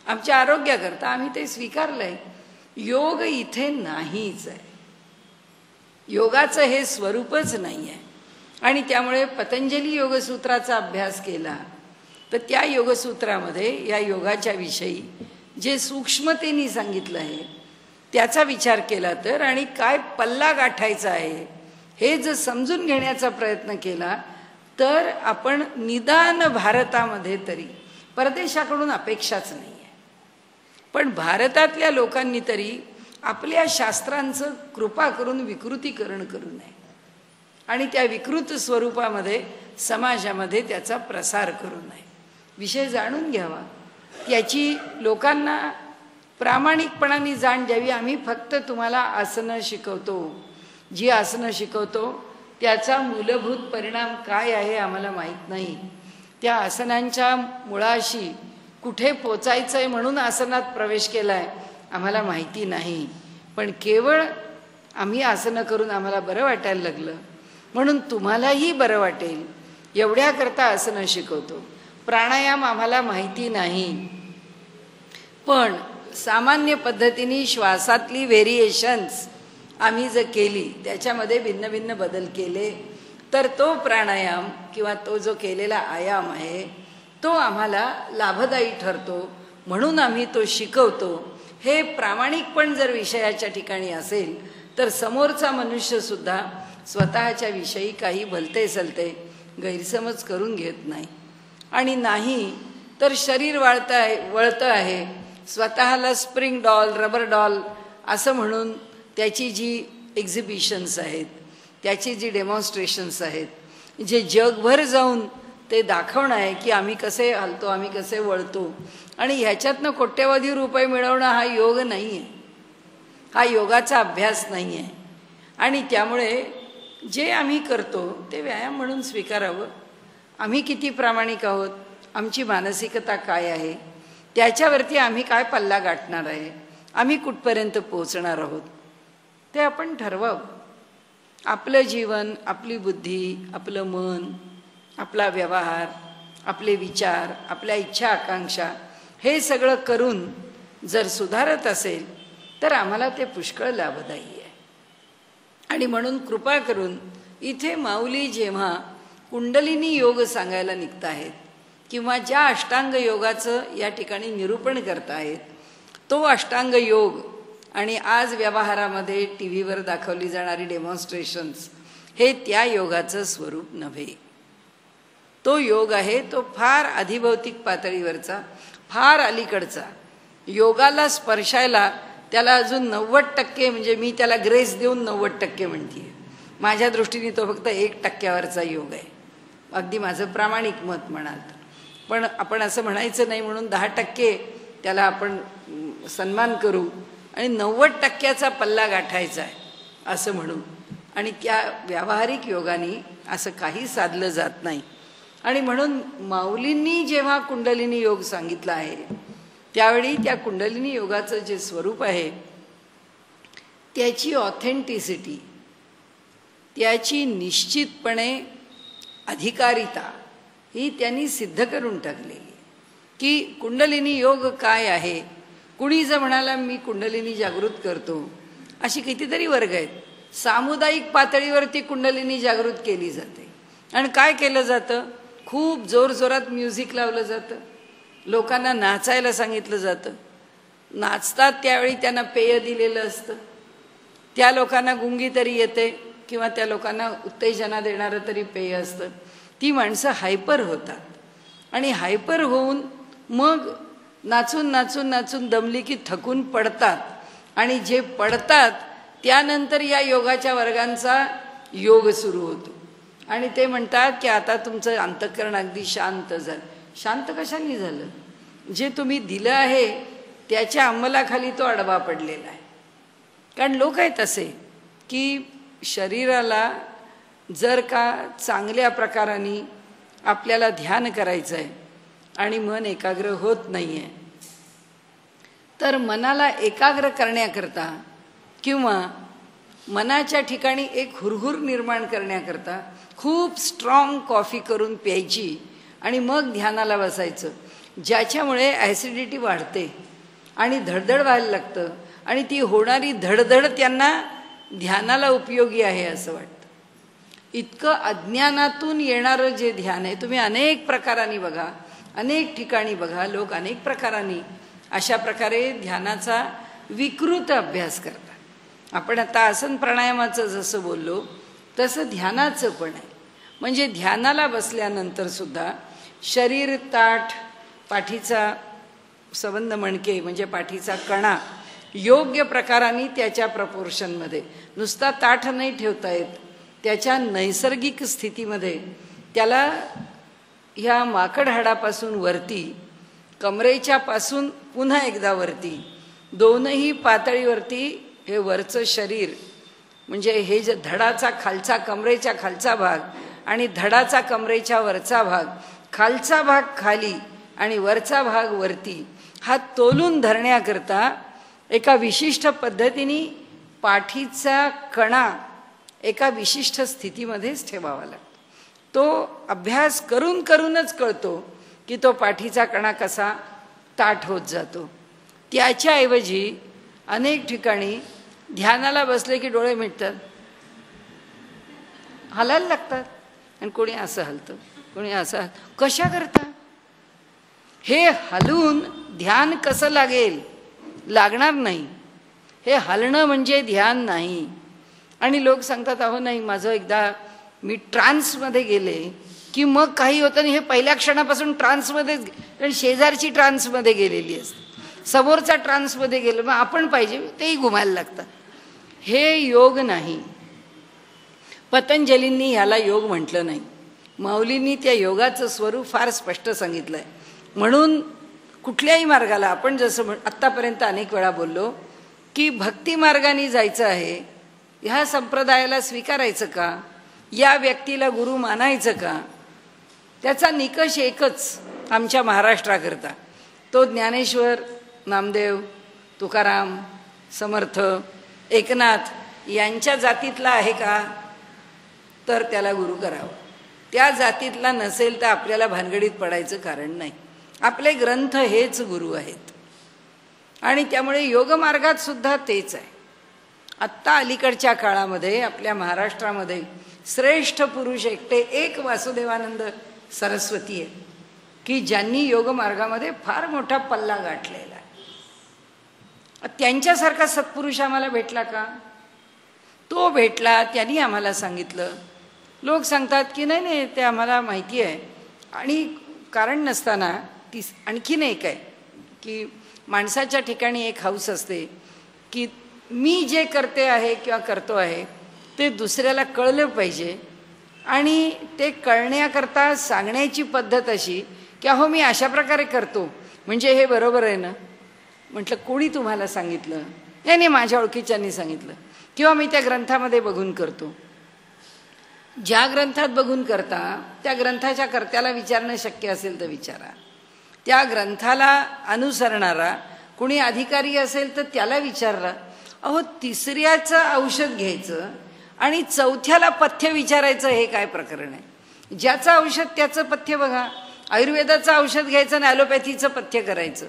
आमच्या आरोग्याकरता आम्ही ते स्वीकारलं आहे. योग इथे नाहीच आहे, योगाचं हे स्वरूपच नाही आहे. आणि त्यामुळे पतंजली योगसूत्राचा अभ्यास केला तर त्या योगसूत्रामध्ये या योगाच्या विषयी जे सूक्ष्मतेने सांगितलं आहे त्याचा विचार केला तर, आणि काय पल्ला गाठायचा आहे हे जर समजून घेण्याचा प्रयत्न केला तर आपण निदान भारतामध्ये तरी, परदेशाकडून अपेक्षाच नाही आहे, पण भारतातल्या लोकांनी तरी आपल्या शास्त्रांचं कृपा करून विकृतीकरण करू नये आणि त्या विकृत स्वरूपामध्ये समाजामध्ये त्याचा प्रसार करू नये. विषय जाणून घ्यावा, त्याची लोकांना प्रामाणिकपणाने जाण द्यावी. आम्ही फक्त तुम्हाला आसनं शिकवतो, जी आसनं शिकवतो त्याचा मूलभूत परिणाम काय आहे आम्हाला माहीत नाही. त्या आसनांच्या मुळाशी कुठे पोचायचं आहे म्हणून आसनात प्रवेश केला आहे आम्हाला माहिती नाही. पण केवळ आम्ही आसनं करून आम्हाला बरं वाटायला लागलं म्हणून तुम्हालाही बरं वाटेल एवढ्याकरता आसनं शिकवतो. प्राणायाम आम्हाला माहिती नाही, पण सामान्य पद्धतीने श्वासातली व्हेरिएशन्स आम्ही जर केली, त्याच्यामध्ये भिन्न भिन्न बदल केले तर तो प्राणायाम किंवा तो जो केलेला आयाम आहे तो आम्हाला लाभदायी ठरतो म्हणून आम्ही तो शिकवतो. हे प्रामाणिकपण जर विषयाच्या ठिकाणी असेल तर समोरचा मनुष्यसुद्धा स्वतःच्या विषयी काही भलते सलते गैरसमज करून घेत नाही. आणि नाही तर शरीर वळतं आहे, स्वतःला स्प्रिंग डॉल, रबर डॉल असं म्हणून त्याची जी एक्झिबिशन्स आहेत त्याची जी डेमॉन्स्ट्रेशन्स आहेत, जे जगभर जाऊन ते दाखवणं आहे की आम्ही कसे हलतो, आम्ही कसे वळतो, आणि ह्याच्यातनं कोट्यवधी रुपये मिळवणं हा योग नाही आहे, हा योगाचा अभ्यास नाही आहे. आणि त्यामुळे जे आम्ही करतो ते व्यायाम म्हणून स्वीकारावं. आम्ही किती प्रामाणिक आहोत, आमची मानसिकता काय आहे, त्याच्यावरती आम्ही काय पल्ला गाठणार आहे, आम्ही कुठपर्यंत पोहोचणार आहोत, ते आपण ठरवावं. आपलं जीवन, आपली बुद्धी, आपलं मन, आपला व्यवहार, आपले विचार, आपल्या इच्छा आकांक्षा हे सगळं करून जर सुधारत असेल तर आम्हाला ते पुष्कळ लाभदायी आहे. आणि म्हणून कृपा करून इथे माऊली जेव्हा कुंडलिनी योग सांगायला निघत आहेत किंवा ज्या अष्टांग योगाचं या ठिकाणी निरूपण करतायत, तो अष्टांग योग आणि आज व्यवहारामध्ये टी व्हीवर दाखवली जाणारी डेमॉन्स्ट्रेशन्स हे त्या योगाचं स्वरूप नव्हे. तो योग आहे तो फार अधिभौतिक पातळीवरचा, फार अलीकडचा. योगाला स्पर्शायला त्याला अजून 90%, म्हणजे मी त्याला ग्रेस देऊन 90% म्हणते. माझ्या दृष्टीने तो फक्त 1% योग आहे, अगदी माझं प्रामाणिक मत म्हणाल तर. पण आपण असं म्हणायचं नाही म्हणून 10% त्याला आपण सन्मान करू आणि 90%चा पल्ला गाठायचा आहे असं म्हणू. आणि त्या व्यावहारिक योगाने असं काही साधलं जात नाही. आणि म्हणून माऊलींनी जेव्हा कुंडलिनी योग सांगितला आहे त्यावेळी त्या कुंडलिनी योगाचं जे स्वरूप आहे त्याची ऑथेंटिसिटी, त्याची निश्चितपणे अधिकारिता ही त्यांनी सिद्ध करून टाकलेली की कुंडलिनी योग काय आहे. कुणी जर म्हणाला मी कुंडलिनी जागृत करतो, अशी कितीतरी वर्ग आहेत. सामुदायिक पातळीवरती कुंडलिनी जागृत केली जाते. आणि काय केलं जातं, खूप जोरजोरात म्युझिक लावलं जातं, लोकांना नाचायला सांगितलं जातं. नाचतात त्यावेळी त्यांना पेय दिलेलं असतं, त्या लोकांना गुंगी तरी येते किंवा त्या लोकांना उत्तेजना देणारं तरी पेय असतं. ती माणसं हायपर होतात आणि हायपर होऊन मग नाचून नाचून नाचून दमली की थकून पडतात. आणि जे पडतात त्यानंतर या योगाच्या वर्गांचा योग सुरू होतो आणि ते म्हणतात की आता तुमचं अंतःकरण अगदी शांत झालं. शांत कशाने झालं? जे तुम्ही दिलं आहे त्याच्या अंमलाखाली तो अडवा पडलेला आहे. कारण लोक आहेत असे की शरीराला जर का चांगल्या प्रकाराने आपल्याला ध्यान करायचं आहे आणि मन एकाग्र होत नाही आहे, तर मनाला एकाग्र करण्याकरता किंवा मनाच्या ठिकाणी एक हुरहुर निर्माण करण्याकरता खूप स्ट्रॉंग कॉफी करून प्यायची आणि मग ध्यानाला बसायचं, ज्याच्यामुळे ॲसिडिटी वाढते आणि धडधड व्हायला लागतं. आणि ती होणारी धडधड त्यांना ध्यानाला उपयोगी आहे असं वाटतं. इतकं अज्ञानातून येणारं जे ध्यान आहे, तुम्ही अनेक प्रकारांनी बघा, अनेक ठिकाणी बघा, लोक अनेक प्रकारांनी अशा प्रकारे ध्यानाचा विकृत अभ्यास करतात. आपण आता आसन प्राणायामाचं जसं बोललो तसं ध्यानाचं पण आहे. म्हणजे ध्यानाला बसल्यानंतर सुद्धा शरीर ताठ, पाठीचा सबंध मणके म्हणजे पाठीचा कणा योग्य प्रकाराने त्याच्या प्रपोर्शनमध्ये, नुसता ताठ नाही ठेवता येत, त्याच्या नैसर्गिक स्थितीमध्ये त्याला ह्या माकड हाडापासून वरती, कमरेच्या पासून पुन्हा एकदा वरती, दोनही पातळीवरती हे वरचं शरीर म्हणजे हे जे धडाचा खालचा, कमरेच्या खालचा भाग आणि धडाचा कमरेच्या वरचा भाग, खालचा भाग खाली आणि वरचा भाग वरती, हा तोलून धरण्याकरता एका विशिष्ट पद्धतीने पाठीचा कणा एका विशिष्ट स्थितीमध्येच ठेवावा लागतो. तो अभ्यास करून करूनच कळतो की तो पाठीचा कणा कसा ताठ होत जातो. त्याच्याऐवजी अनेक ठिकाणी ध्यानाला बसले की डोळे मिटतात, हलायला लागतात आणि कोणी असं हलतं, कोणी असं. कशा करता? हे हलून ध्यान कसं लागेल? लागणार नाही. हे हलणं म्हणजे ध्यान नाही. आणि लोक सांगतात अहो नाही, माझं एकदा मी ट्रान्समध्ये गेले की मग काही होतं नाही. हे पहिल्या क्षणापासून ट्रान्समध्येच, कारण शेजारची ट्रान्समध्ये गेलेली असते, समोरचा ट्रान्समध्ये गेलं, मग आपण पाहिजे तेही घुमायला लागतात. हे योग नाही. पतंजलींनी ह्याला योग म्हटलं नाही. माऊलींनी त्या योगाचं स्वरूप फार स्पष्ट सांगितलं आहे. म्हणून कुठल्याही मार्गाला आपण जसं आत्तापर्यंत अनेक वेळा बोललो की भक्ती मार्गाने जायचं आहे, ह्या संप्रदायाला स्वीकारायचं का, या व्यक्तीला गुरु मानायचं का, त्याचा निकष एकच आमच्या महाराष्ट्राकरता, तो ज्ञानेश्वर, नामदेव, तुकाराम, समर्थ, एकनाथ यांच्या जातीतला आहे का, तर त्याला गुरु करावं. त्या जातीतला नसेल तर आपल्याला भानगडीत पडायचं कारण नाही. आपले ग्रंथ हेच गुरु आहेत. आणि त्यामुळे योगमार्गात सुद्धा तेच आहे. आत्ता अलीकडच्या काळामध्ये आपल्या महाराष्ट्रामध्ये श्रेष्ठ पुरुष एकटे एक वासुदेवानंद सरस्वती आहे की ज्यांनी योगमार्गामध्ये फार मोठा पल्ला गाठलेला आहे. त्यांच्यासारखा सत्पुरुष आम्हाला भेटला का? तो भेटला, त्यांनी आम्हाला सांगितलं. लोक सांगतात की नाही नाही ते आम्हाला माहिती आहे. आणि कारण नसताना ती आणखीन एक आहे की माणसाच्या ठिकाणी एक हौस असते की मी जे करते आहे किंवा करतो आहे ते दुसऱ्याला कळलं पाहिजे. आणि ते कळण्याकरता सांगण्याची पद्धत अशी की अहो मी अशा प्रकारे करतो म्हणजे हे बरोबर आहे ना. म्हटलं कोणी तुम्हाला सांगितलं? नाही माझ्या ओळखीच्यांनी सांगितलं, किंवा मी त्या ग्रंथामध्ये बघून करतो. ज्या ग्रंथात बघून करता त्या ग्रंथाच्या कर्त्याला विचारणं शक्य असेल तर विचारा. त्या ग्रंथाला अनुसरणारा कुणी अधिकारी असेल तर त्याला विचारला. अहो तिसऱ्याचं औषध घ्यायचं आणि चौथ्याला पथ्य विचारायचं हे काय प्रकरण आहे? ज्याचं औषध त्याचं पथ्य बघा. आयुर्वेदाचं औषध घ्यायचं आणि ॲलोपॅथीचं पथ्य करायचं,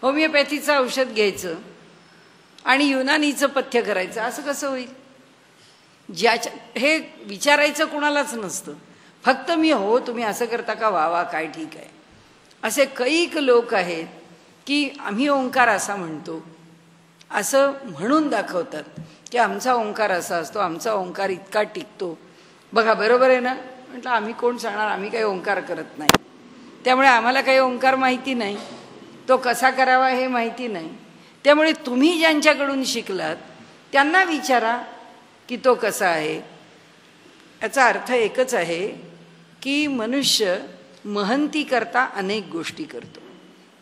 होमिओपॅथीचं औषध घ्यायचं आणि युनानीचं पथ्य करायचं, असं कसं होईल? ज्याच्या हे विचारायचं कुणालाच नसतं. फक्त मी हो तुम्ही असं करता का, वा वा काय ठीक आहे. असे कैक लोक आहेत की आम्ही ओंकार असा म्हणतो असं म्हणून दाखवतात की आमचा ओंकार असा असतो, आमचा ओंकार इतका टिकतो. बघा बरोबर आहे ना. म्हटलं आम्ही कोण सांगणार, आम्ही काही ओंकार करत नाही. त्यामुळे आम्हाला काही ओंकार माहिती नाही, तो कसा करावा हे माहिती नाही. त्यामुळे तुम्ही ज्यांच्याकडून शिकलात त्यांना विचारा की तो कसा आहे. याचा अर्थ एकच आहे की मनुष्य महंती करता अनेक गोष्टी करतो,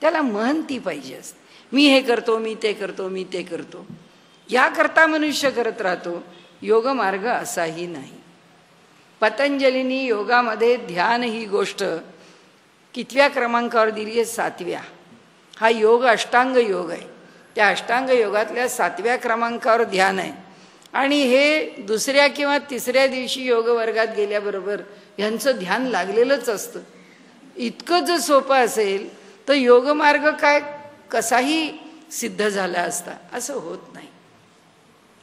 त्याला महंती पाहिजे असते. मी हे करतो, मी ते करतो, मी ते करतो, याकरता मनुष्य करत राहतो. योगमार्ग असाही नाही. पतंजलींनी योगामध्ये ध्यान ही गोष्ट कितव्या क्रमांकावर दिली आहे? 7व्या. हा योग अष्टांग योग आहे. त्या अष्टांग योगातल्या 7व्या क्रमांकावर ध्यान आहे. आणि हे दुसऱ्या किंवा तिसऱ्या दिवशी योग वर्गात गेल्याबरोबर ह्यांचं ध्यान लागलेलंच असतं. इतकं जर सोपं असेल तर योगमार्ग काय कसाही सिद्ध झाला असता, असं होत नाही.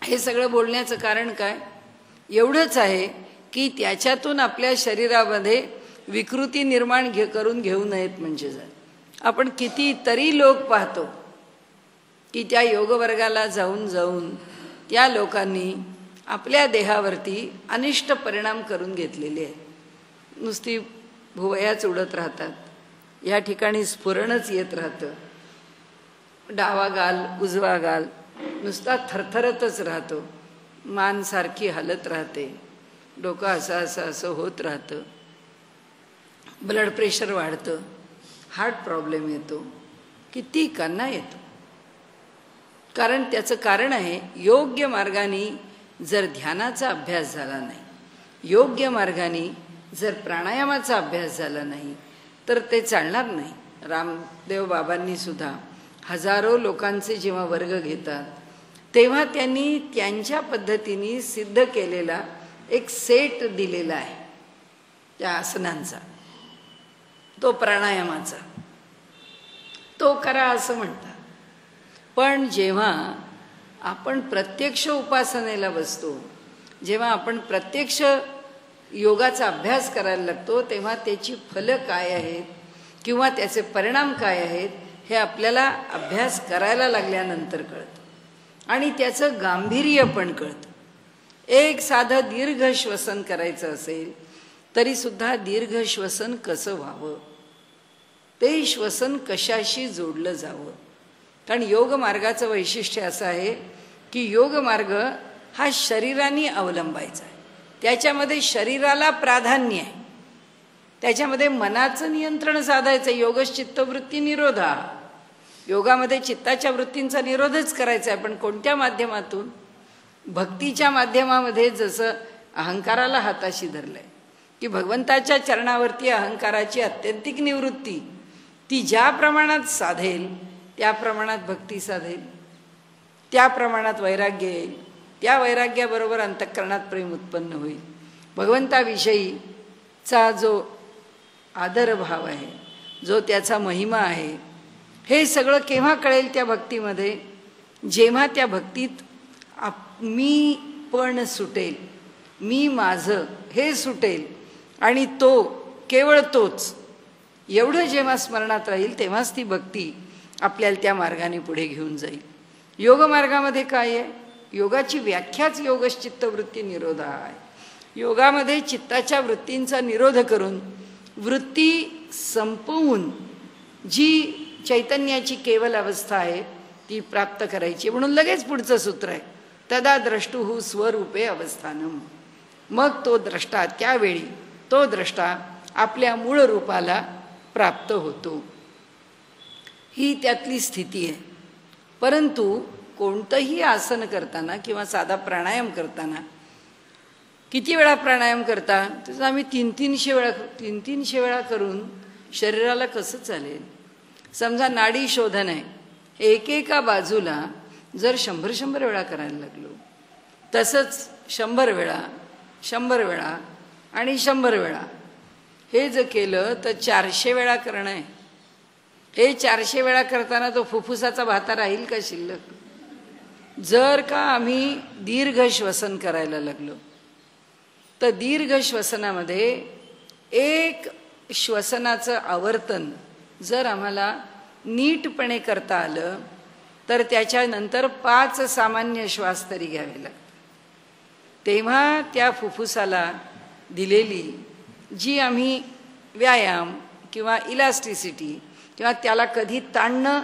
हे सगळं बोलण्याचं कारण काय? एवढंच आहे की त्याच्यातून आपल्या शरीरामध्ये विकृती निर्माण करून घेऊ नयेत. म्हणजे जर आपण कितीतरी लोक पाहतो की त्या योगवर्गाला जाऊन जाऊन त्या लोकांनी आपल्या देहावरती अनिष्ट परिणाम करून घेतलेले आहेत. नुसती भुवयाच उडत राहतात, या ठिकाणी स्फुरणच येत राहतं, डावा गाल उजवा गाल नुसता थरथरतच राहतो, मान सारखी हलत राहते, डोकं असं असं असं होत राहतं, ब्लड प्रेशर वाढतं, हार्ट प्रॉब्लेम येतो, किती कांना येतो. कारण त्याचं कारण आहे योग्य मार्गाने जर ध्यानाचा अभ्यास झाला नाही, योग्य मार्गाने जर प्राणायामाचा अभ्यास झाला नाही तर ते चालणार नाही. रामदेव बाबांनी सुद्धा हजारो लोकांचे जेव्हा वर्ग घेतात तेव्हा त्यांनी त्यांच्या पद्धतीने सिद्ध केलेला एक सेट दिलेला आहे त्या आसनांचा, तो प्राणायामाचा, तो करा असं म्हणतात. पण जेव्हा आपण प्रत्यक्ष उपासनेला बसतो, जेव्हा आपण प्रत्यक्ष योगाचा अभ्यास करायला लागतो तेव्हा त्याची फलं काय आहेत किंवा त्याचे परिणाम काय आहेत हे आपल्याला अभ्यास करायला लागल्यानंतर कळतं आणि त्याचं गांभीर्य पण कळतं. एक साधं दीर्घ श्वसन करायचं असेल तरीसुद्धा दीर्घ श्वसन कसं व्हावं, ते श्वसन कशाशी जोडलं जावं. कारण योगमार्गाचं वैशिष्ट्य असं आहे की योगमार्ग हा शरीराने अवलंबायचा आहे, त्याच्यामध्ये शरीराला प्राधान्य आहे, त्याच्यामध्ये मनाचं नियंत्रण साधायचं. योगश्चित्तवृत्ती निरोधा, योगामध्ये चित्ताच्या वृत्तींचा निरोधच करायचा आहे. पण कोणत्या माध्यमातून? भक्तीच्या माध्यमामध्ये. जसं अहंकाराला हाताशी धरलंय की भगवंताच्या चरणावरती अहंकाराची अत्यंतिक निवृत्ती ती ज्या प्रमाणात साधेल त्या प्रमाणात भक्ती साधेल, त्या प्रमाणात वैराग्य येईल, त्या वैराग्याबरोबर अंतःकरणात प्रेम उत्पन्न होईल. भगवंताविषयीचा जो आदरभाव आहे, जो त्याचा महिमा आहे, हे सगळं केव्हा कळेल त्या भक्तीमध्ये? जेव्हा त्या भक्तीत मी पण सुटेल, मी माझं हे सुटेल आणि तो केवळ तोच, एवढं जेव्हा स्मरणात राहील तेव्हाच ती भक्ती आपल्याला त्या मार्गाने पुढे घेऊन जाईल. योगमार्गामध्ये काय आहे? योगाची व्याख्याच योगश्चित्तवृत्ती निरोध आहे. योगामध्ये चित्ताच्या वृत्तींचा निरोध करून वृत्ती संपवून जी चैतन्याची केवल अवस्था आहे ती प्राप्त करायची. म्हणून लगेच पुढचं सूत्र आहे, तदा द्रष्टुः स्वरूपे अवस्थानम. मग तो द्रष्टा, त्यावेळी तो द्रष्टा आपल्या मूळ रूपाला प्राप्त होतो. ही त्यातली स्थिती आहे. परंतु कोणतंही आसन करताना किंवा साधा प्राणायाम करताना किती वेळा प्राणायाम करता? तसं आम्ही 300 वेळा करून शरीराला कसं चालेल? समजा नाडी शोधन आहे, एकेका बाजूला जर 100 वेळा करायला लागलो, तसंच 100 वेळा 100 वेळा आणि 100 वेळा हे जर केलं तर 400 वेळा करणं आहे. हे 400 वेळा करताना तो फुफ्फुसाचा भाता राहील का शिल्लक? जर का आम्ही दीर्घ श्वसन करायला लागलो तर दीर्घ श्वसनामध्ये एक श्वसनाचं आवर्तन जर आम्हाला नीटपणे करता आलं तर त्याच्यानंतर 5 सामान्य श्वास तरी घ्यावे लागतात. तेव्हा त्या फुफ्फुसाला दिलेली जी आम्ही व्यायाम किंवा इलास्टिसिटी किंवा त्याला कधी ताणणं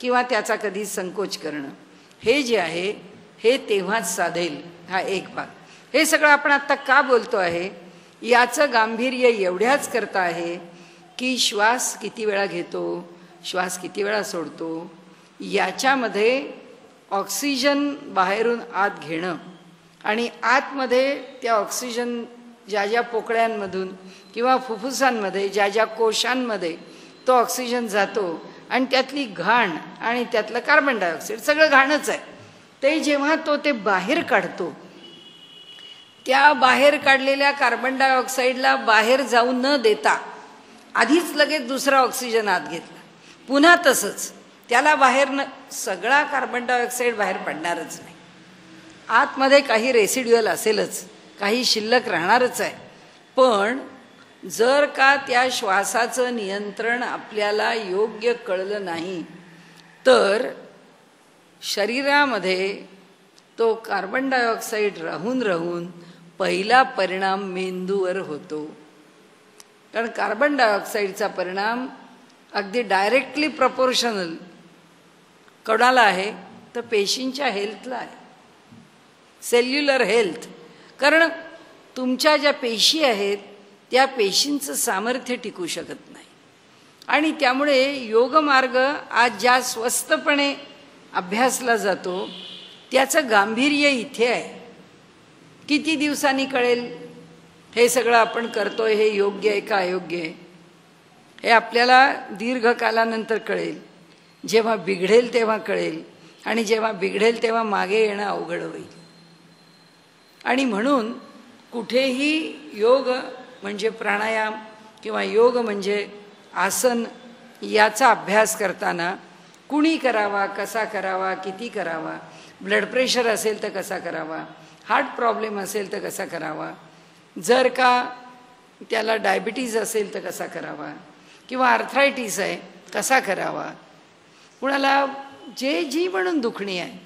किंवा त्याचा कधी संकोच करणं हे जे आहे हे तेव्हाच साधेल. हा एक भाग. हे सगळं आपण आत्ता का बोलतो आहे याचं गांभीर्य एवढ्याच करता आहे की श्वास किती वेळा घेतो, श्वास किती वेळा सोडतो, याच्यामध्ये ऑक्सिजन बाहेरून आत घेणं आणि आतमध्ये त्या ऑक्सिजन ज्या ज्या पोकळ्यांमधून किंवा फुफ्फुसांमध्ये ज्या ज्या कोशांमध्ये तो ऑक्सिजन जातो आणि त्यातली घाण आणि त्यातलं कार्बन डायऑक्साईड सगळं घाणच आहे, ते जेव्हा तो ते बाहेर काढतो, त्या बाहेर काढलेल्या कार्बन डायऑक्साईडला बाहेर जाऊ न देता आधीच लगेच दुसरा ऑक्सिजन आत घेतला, पुन्हा तसंच त्याला बाहेर सगळा कार्बन डायऑक्साईड बाहेर पडणारच नाही. आतमध्ये काही रेसिड्युअल असेलच, काही शिल्लक राहणारच आहे. पण जर का त्या श्वासाचं नियंत्रण आपल्याला योग्य कळलं नाही तर शरीरामध्ये तो कार्बन डायऑक्साईड राहून राहून पहिला परिणाम मेंदूवर होतो. कारण कार्बन डायऑक्साईडचा परिणाम अगदी डायरेक्टली प्रपोर्शनल कोणाला आहे तर पेशींच्या हेल्थला आहे, सेल्युलर हेल्थ. कारण तुमच्या ज्या पेशी आहेत त्या पेशींचं सामर्थ्य टिकू शकत नाही. आणि त्यामुळे योगमार्ग आज ज्या स्वस्तपणे अभ्यासला जातो त्याचं गांभीर्य इथे आहे. किती दिवसांनी कळेल हे सगळं आपण करतोय हे योग्य आहे का अयोग्य आहे? हे आपल्याला दीर्घकालानंतर कळेल. जेव्हा बिघडेल तेव्हा कळेल आणि जेव्हा बिघडेल तेव्हा मागे येणं अवघड होईल. आणि म्हणून कुठेही योग म्हणजे प्राणायाम किंवा योग म्हणजे आसन याचा अभ्यास करताना कुणी करावा, कसा करावा, किती करावा, ब्लड प्रेशर असेल तर कसा करावा, हार्ट प्रॉब्लेम असेल तर कसा करावा, जर का त्याला डायबिटीज असेल तर कसा करावा, किंवा आर्थरायटिस आहे कसा करावा, कुणाला जी म्हणून दुखणी आहे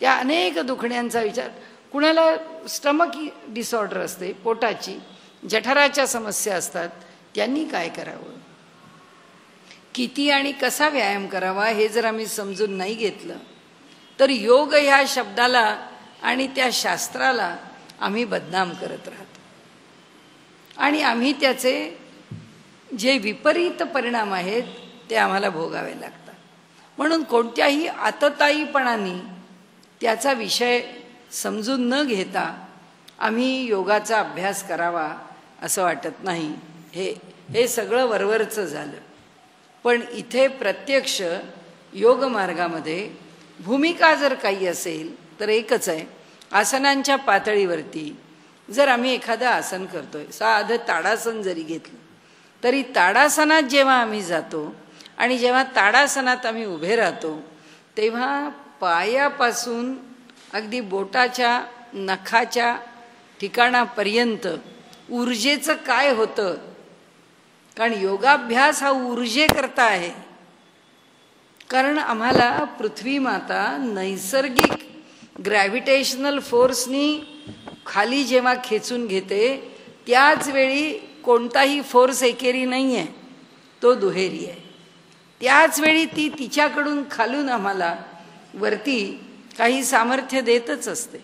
त्या अनेक दुखण्यांचा विचार, कुणाला स्टमक डिसऑर्डर असते, पोटाची जठराच्या समस्या असतात, त्यांनी काय करावं, किती आणि कसा व्यायाम करावा हे जर आम्ही समजून नाही घेतलं तर योग ह्या शब्दाला आणि त्या शास्त्राला आम्ही बदनाम करत राहतो. आणि आम्ही त्याचे जे विपरीत परिणाम आहेत ते आम्हाला भोगावे लागतात. म्हणून कोणत्याही आतताईपणाने त्याचा विषय समजून न घेता आम्ही योगाचा अभ्यास करावा असं वाटत नाही. हे सगळं वरवरचं झालं. पण इथे प्रत्यक्ष योगमार्गामध्ये भूमिका जर काही असेल तर एकच आहे. आसनांच्या पातळीवरती जर आम्ही एखादं आसन करतोय, साधं ताडासन जरी घेतलं तरी ताडासनात जेव्हा आम्ही जातो आणि जेव्हा ताडासनात आम्ही उभे राहतो तेव्हा पायापासून अगदी बोटाच्या नखाच्या ठिकाणापर्यंत ऊर्जेचं काय होतं. कारण योगाभ्यास हा ऊर्जेकरता आहे. कारण आम्हाला पृथ्वी माता नैसर्गिक ग्रॅव्हिटेशनल फोर्सनी खाली जेव्हा खेचून घेते त्याच वेळी कोणताही फोर्स एकेरी नाही आहे, तो दुहेरी आहे. त्याच वेळी ती तिच्याकडून खालून आम्हाला वरती काही सामर्थ्य देतच असते.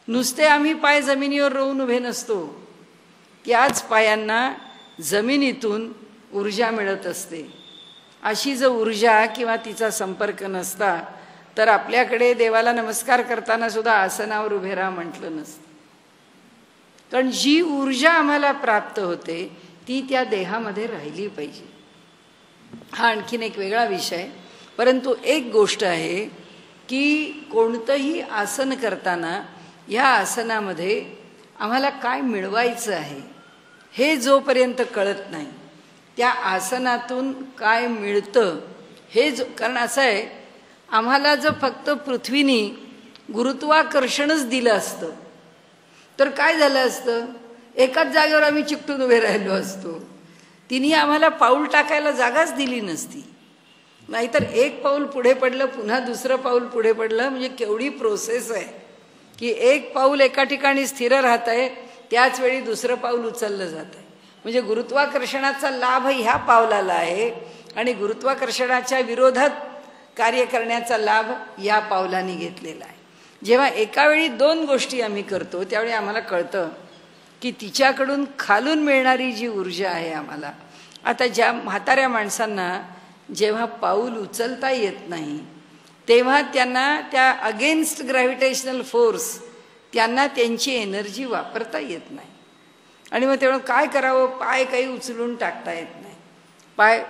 नुसते आम्ही पाय जमिनीवर रोवून उभे नसतो, त्याच पायांना जमिनीतून ऊर्जा मिळत असते. अशी जर ऊर्जा किंवा तिचा संपर्क नसता तर आपल्याकडे देवाला नमस्कार करताना सुद्धा आसनावर उभे राहा म्हटलं नसतं. कारण जी ऊर्जा आम्हाला प्राप्त होते ती त्या देहामध्ये राहिली पाहिजे. हा आणखीन एक वेगळा विषय. परंतु एक गोष्ट आहे की कोणतंही आसन करताना या आसनामध्ये आम्हाला काय मिळवायचं आहे हे जोपर्यंत कळत नाही, त्या आसनातून काय मिळतं हे कारण असं आहे, आम्हाला जर फक्त पृथ्वीनी गुरुत्वाकर्षणच दिलं असतं तर काय झालं असतं, एकाच जागेवर आम्ही चिकटून उभे राहिलो असतो. तिने आम्हाला पाऊल टाकायला जागाच दिली नसती. नाहीतर एक पाऊल पुढे पडलं पुन्हा दुसरं पाऊल पुढे पडलं म्हणजे केवढी प्रोसेस आहे की एक पाऊल एका ठिकाणी स्थिर राहत आहे त्याच वेळी दुसरं पाऊल उचललं जात आहे. म्हणजे गुरुत्वाकर्षणाचा लाभ ह्या पावलाला आहे आणि गुरुत्वाकर्षणाच्या विरोधात कार्य करण्याचा लाभ या पावलाने घेतलेला आहे. जेव्हा एका वेळी दोन गोष्टी आम्ही करतो त्यावेळी आम्हाला कळतं की तिच्याकडून खालून मिळणारी जी ऊर्जा आहे आम्हाला. आता ज्या म्हाताऱ्या माणसांना जेव्हा पाऊल उचलता येत नाही तेव्हा त्यांना त्या अगेन्स्ट ग्रॅव्हिटेशनल फोर्स त्यांना त्यांची एनर्जी वापरता येत नाही. आणि मग तेव्हा काय करावं, पाय काही उचलून टाकता येत नाही, पाय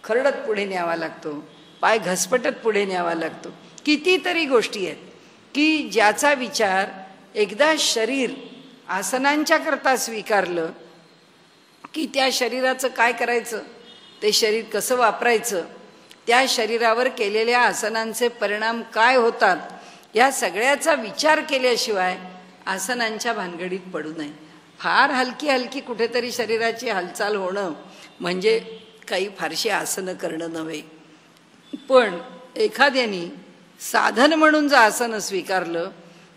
खरडत पुढे न्यावा लागतो, पाय घसपटत पुढे न्यावा लागतो. कितीतरी गोष्टी आहेत की ज्याचा विचार एकदा शरीर आसनांच्या करता स्वीकारलं की त्या शरीराचं काय करायचं, ते शरीर कसं वापरायचं, त्या शरीरावर केलेल्या आसनांचे परिणाम काय होतात, या सगळ्याचा विचार केल्याशिवाय आसनांच्या भानगडीत पडू नये. फार हलकी हलकी कुठेतरी शरीराची हालचाल होणं म्हणजे काही फारशी आसनं करणं नव्हे. पण एखाद्यानी साधन म्हणून जर आसन स्वीकारलं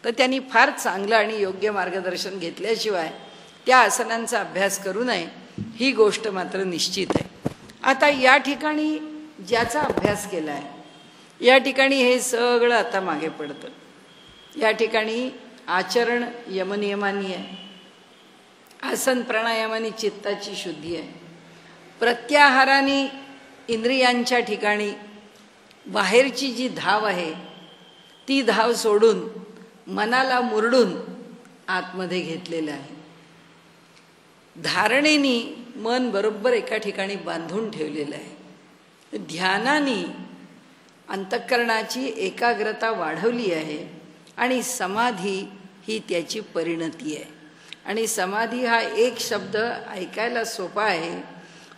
तर त्यांनी फार चांगलं आणि योग्य मार्गदर्शन घेतल्याशिवाय त्या आसनांचा अभ्यास करू नये ही गोष्ट मात्र निश्चित आहे. आता या ठिकाणी ज्याचा अभ्यास केला आहे या ठिकाणी हे सगळं आता मागे पडतं. या ठिकाणी आचरण यमनियमानी आहे, आसन प्राणायामाने चित्ताची शुद्धी आहे, प्रत्याहाराने इंद्रियांच्या ठिकाणी बाहेरची जी धाव आहे ती धाव सोडून मनाला मुरडून आतमध्ये घेतलेलं आहे, धारणेनी मन बरोबर एका ठिकाणी बांधून ठेवलेलं आहे, ध्यानाने अंतःकरणाची एकाग्रता वाढवली आहे आणि समाधी ही त्याची परिणती आहे. आणि समाधी हा एक शब्द ऐकायला सोपा आहे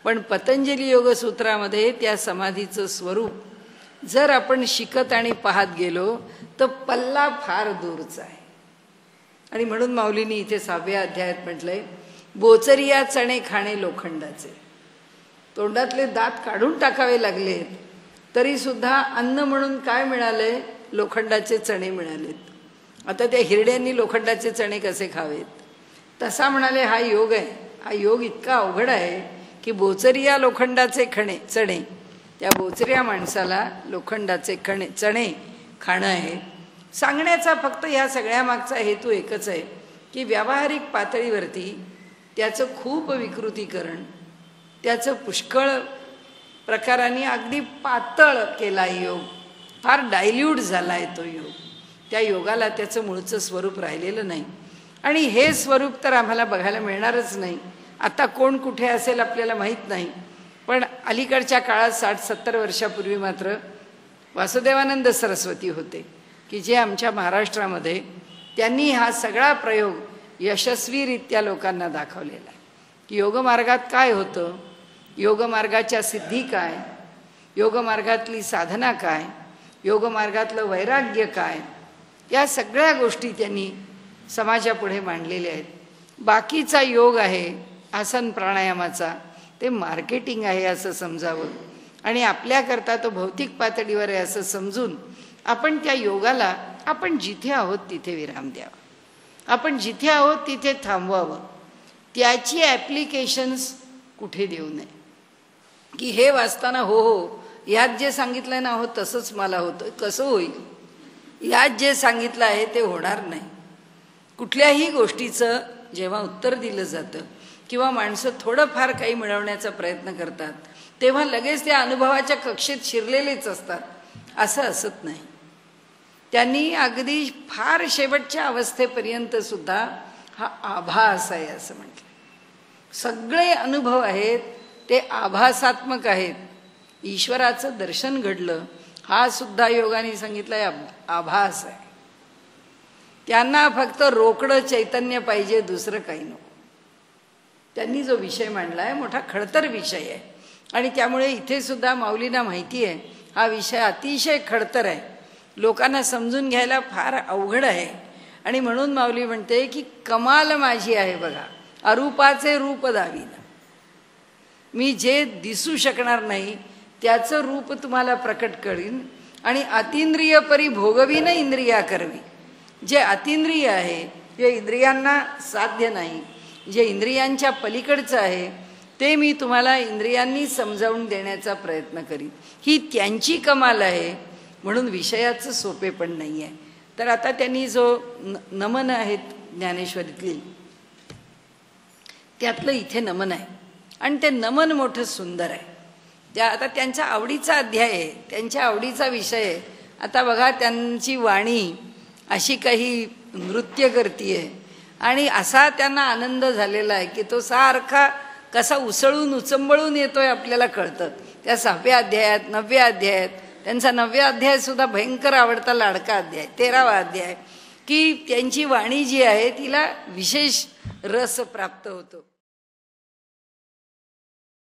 पण पतंजली योगसूत्रामध्ये त्या समाधीचं स्वरूप जर आपण शिकत आणि पाहत गेलो तर पल्ला फार दूरचा आहे. आणि म्हणून माऊलींनी इथे 6व्या अध्यायात म्हटलंय, बोचरिया चणे खाणे लोखंडाचे. तोंडातले दात काढून टाकावे लागलेत तरी सुद्धा अन्न म्हणून काय मिळालंय, लोखंडाचे चणे मिळालेत. आता त्या हिरड्यांनी लोखंडाचे चणे कसे खावेत, तसा म्हणाले हा योग आहे. हा योग इतका अवघड आहे की बोचरिया लोखंडाचे चणे, त्या बोचरिया माणसाला लोखंडाचे चणे खाणं आहे. सांगण्याचा फक्त या सगळ्या मागचा हेतू एकच आहे की व्यावहारिक पातळीवरती त्याचं खूप विकृतीकरण, त्याचं पुष्कळ प्रकारांनी अगदी पातळ केला योग, फार डायल्यूट झाला आहे तो योग. त्या योगाला त्याचं मूळचं स्वरूप राहिलेलं नाही. आणि हे स्वरूप तर आम्हाला बघायला मिळणारच नाही. आता कोण कुठे असेल आपल्याला माहीत नाही, पण अलीकडच्या काळात 60-70 वर्षापूर्वी मात्र वासुदेवानंद सरस्वती होते की जे आमच्या महाराष्ट्रामध्ये त्यांनी हा सगळा प्रयोग यशस्वीरित्या लोकांना दाखवलेला आहे की योगमार्गात काय होतं, योगमार्गाच्या सिद्धी काय, योगमार्गातली साधना काय, योगमार्गातलं वैराग्य काय, या सगळ्या गोष्टी त्यांनी समाजापुढे मांडलेल्या आहेत. बाकीचा योग आहे आसन प्राणायामाचा, ते मार्केटिंग आहे असं समजावं आणि आपल्याकरता तो भौतिक पातळीवर आहे असं समजून आपण त्या योगाला आपण जिथे आहोत तिथे विराम द्यावा, आपण जिथे आहोत तिथे थांबवावं. त्याची ॲप्लिकेशन्स कुठे देऊ नये की हे वाचताना हो हो यात जे सांगितलं ना हो तसंच मला होतं, कसं होईल, यात जे सांगितलं आहे ते होणार नाही. कुठल्याही गोष्टीचं जेव्हा उत्तर दिलं जातं किंवा माणसं थोडंफार काही मिळवण्याचा प्रयत्न करतात तेव्हा लगेच त्या अनुभवाच्या कक्षेत शिरलेलेच असतात असं असत नाही. त्यांनी अगदी फार शेवटच्या अवस्थेपर्यंत सुद्धा हा आभास आहे असं म्हटलं. सगळे अनुभव आहेत ते आभासात्मक आहेत. ईश्वराचं दर्शन घडलं हा सुद्धा योगाने सांगितलंय आभास आहे. त्यांना फक्त रोकडं चैतन्य पाहिजे, दुसरं काही नको. त्यांनी जो विषय मांडला आहे मोठा खडतर विषय आहे आणि त्यामुळे इथे सुद्धा माऊलींना माहिती आहे हा विषय अतिशय खडतर आहे, लोकांना समजून घ्यायला फार अवघड आहे. आणि म्हणून माऊली म्हणते की कमाल माझी आहे बघा, अरूपाचे रूप दाविना. मी जे दिसू शकणार नाही त्याचं रूप तुम्हाला प्रकट करीन आणि अतिंद्रिय परी भोगवीन इंद्रिया करवी. जे अतिंद्रिय आहे, जे इंद्रियांना साध्य नाही, जे इंद्रियांच्या पलीकडचं आहे ते मी तुम्हाला इंद्रियांनी समजावून देण्याचा प्रयत्न करीन. ही त्यांची कमाल आहे, म्हणून विषयाचं सोपेपण नाही आहे. तर आता त्यांनी जो नमन आहेत ज्ञानेश्वरीतली त्यातलं इथे नमन आहे आणि ते नमन मोठं सुंदर आहे. आता त्यांचा आवडीचा अध्याय आहे, त्यांच्या आवडीचा विषय आहे. आता बघा त्यांची वाणी अशी काही नृत्य करतीये आणि असा त्यांना आनंद झालेला आहे की तो सारखा कसा उसळून उचंबळून येतोय आपल्याला कळतं. त्या 6व्या अध्यायात 9व्या अध्यायात त्यांचा 9व्या अध्याय सुद्धा भयंकर आवडता लाडका अध्याय, 13वा अध्याय, की त्यांची वाणी जी आहे तिला विशेष रस प्राप्त होतो.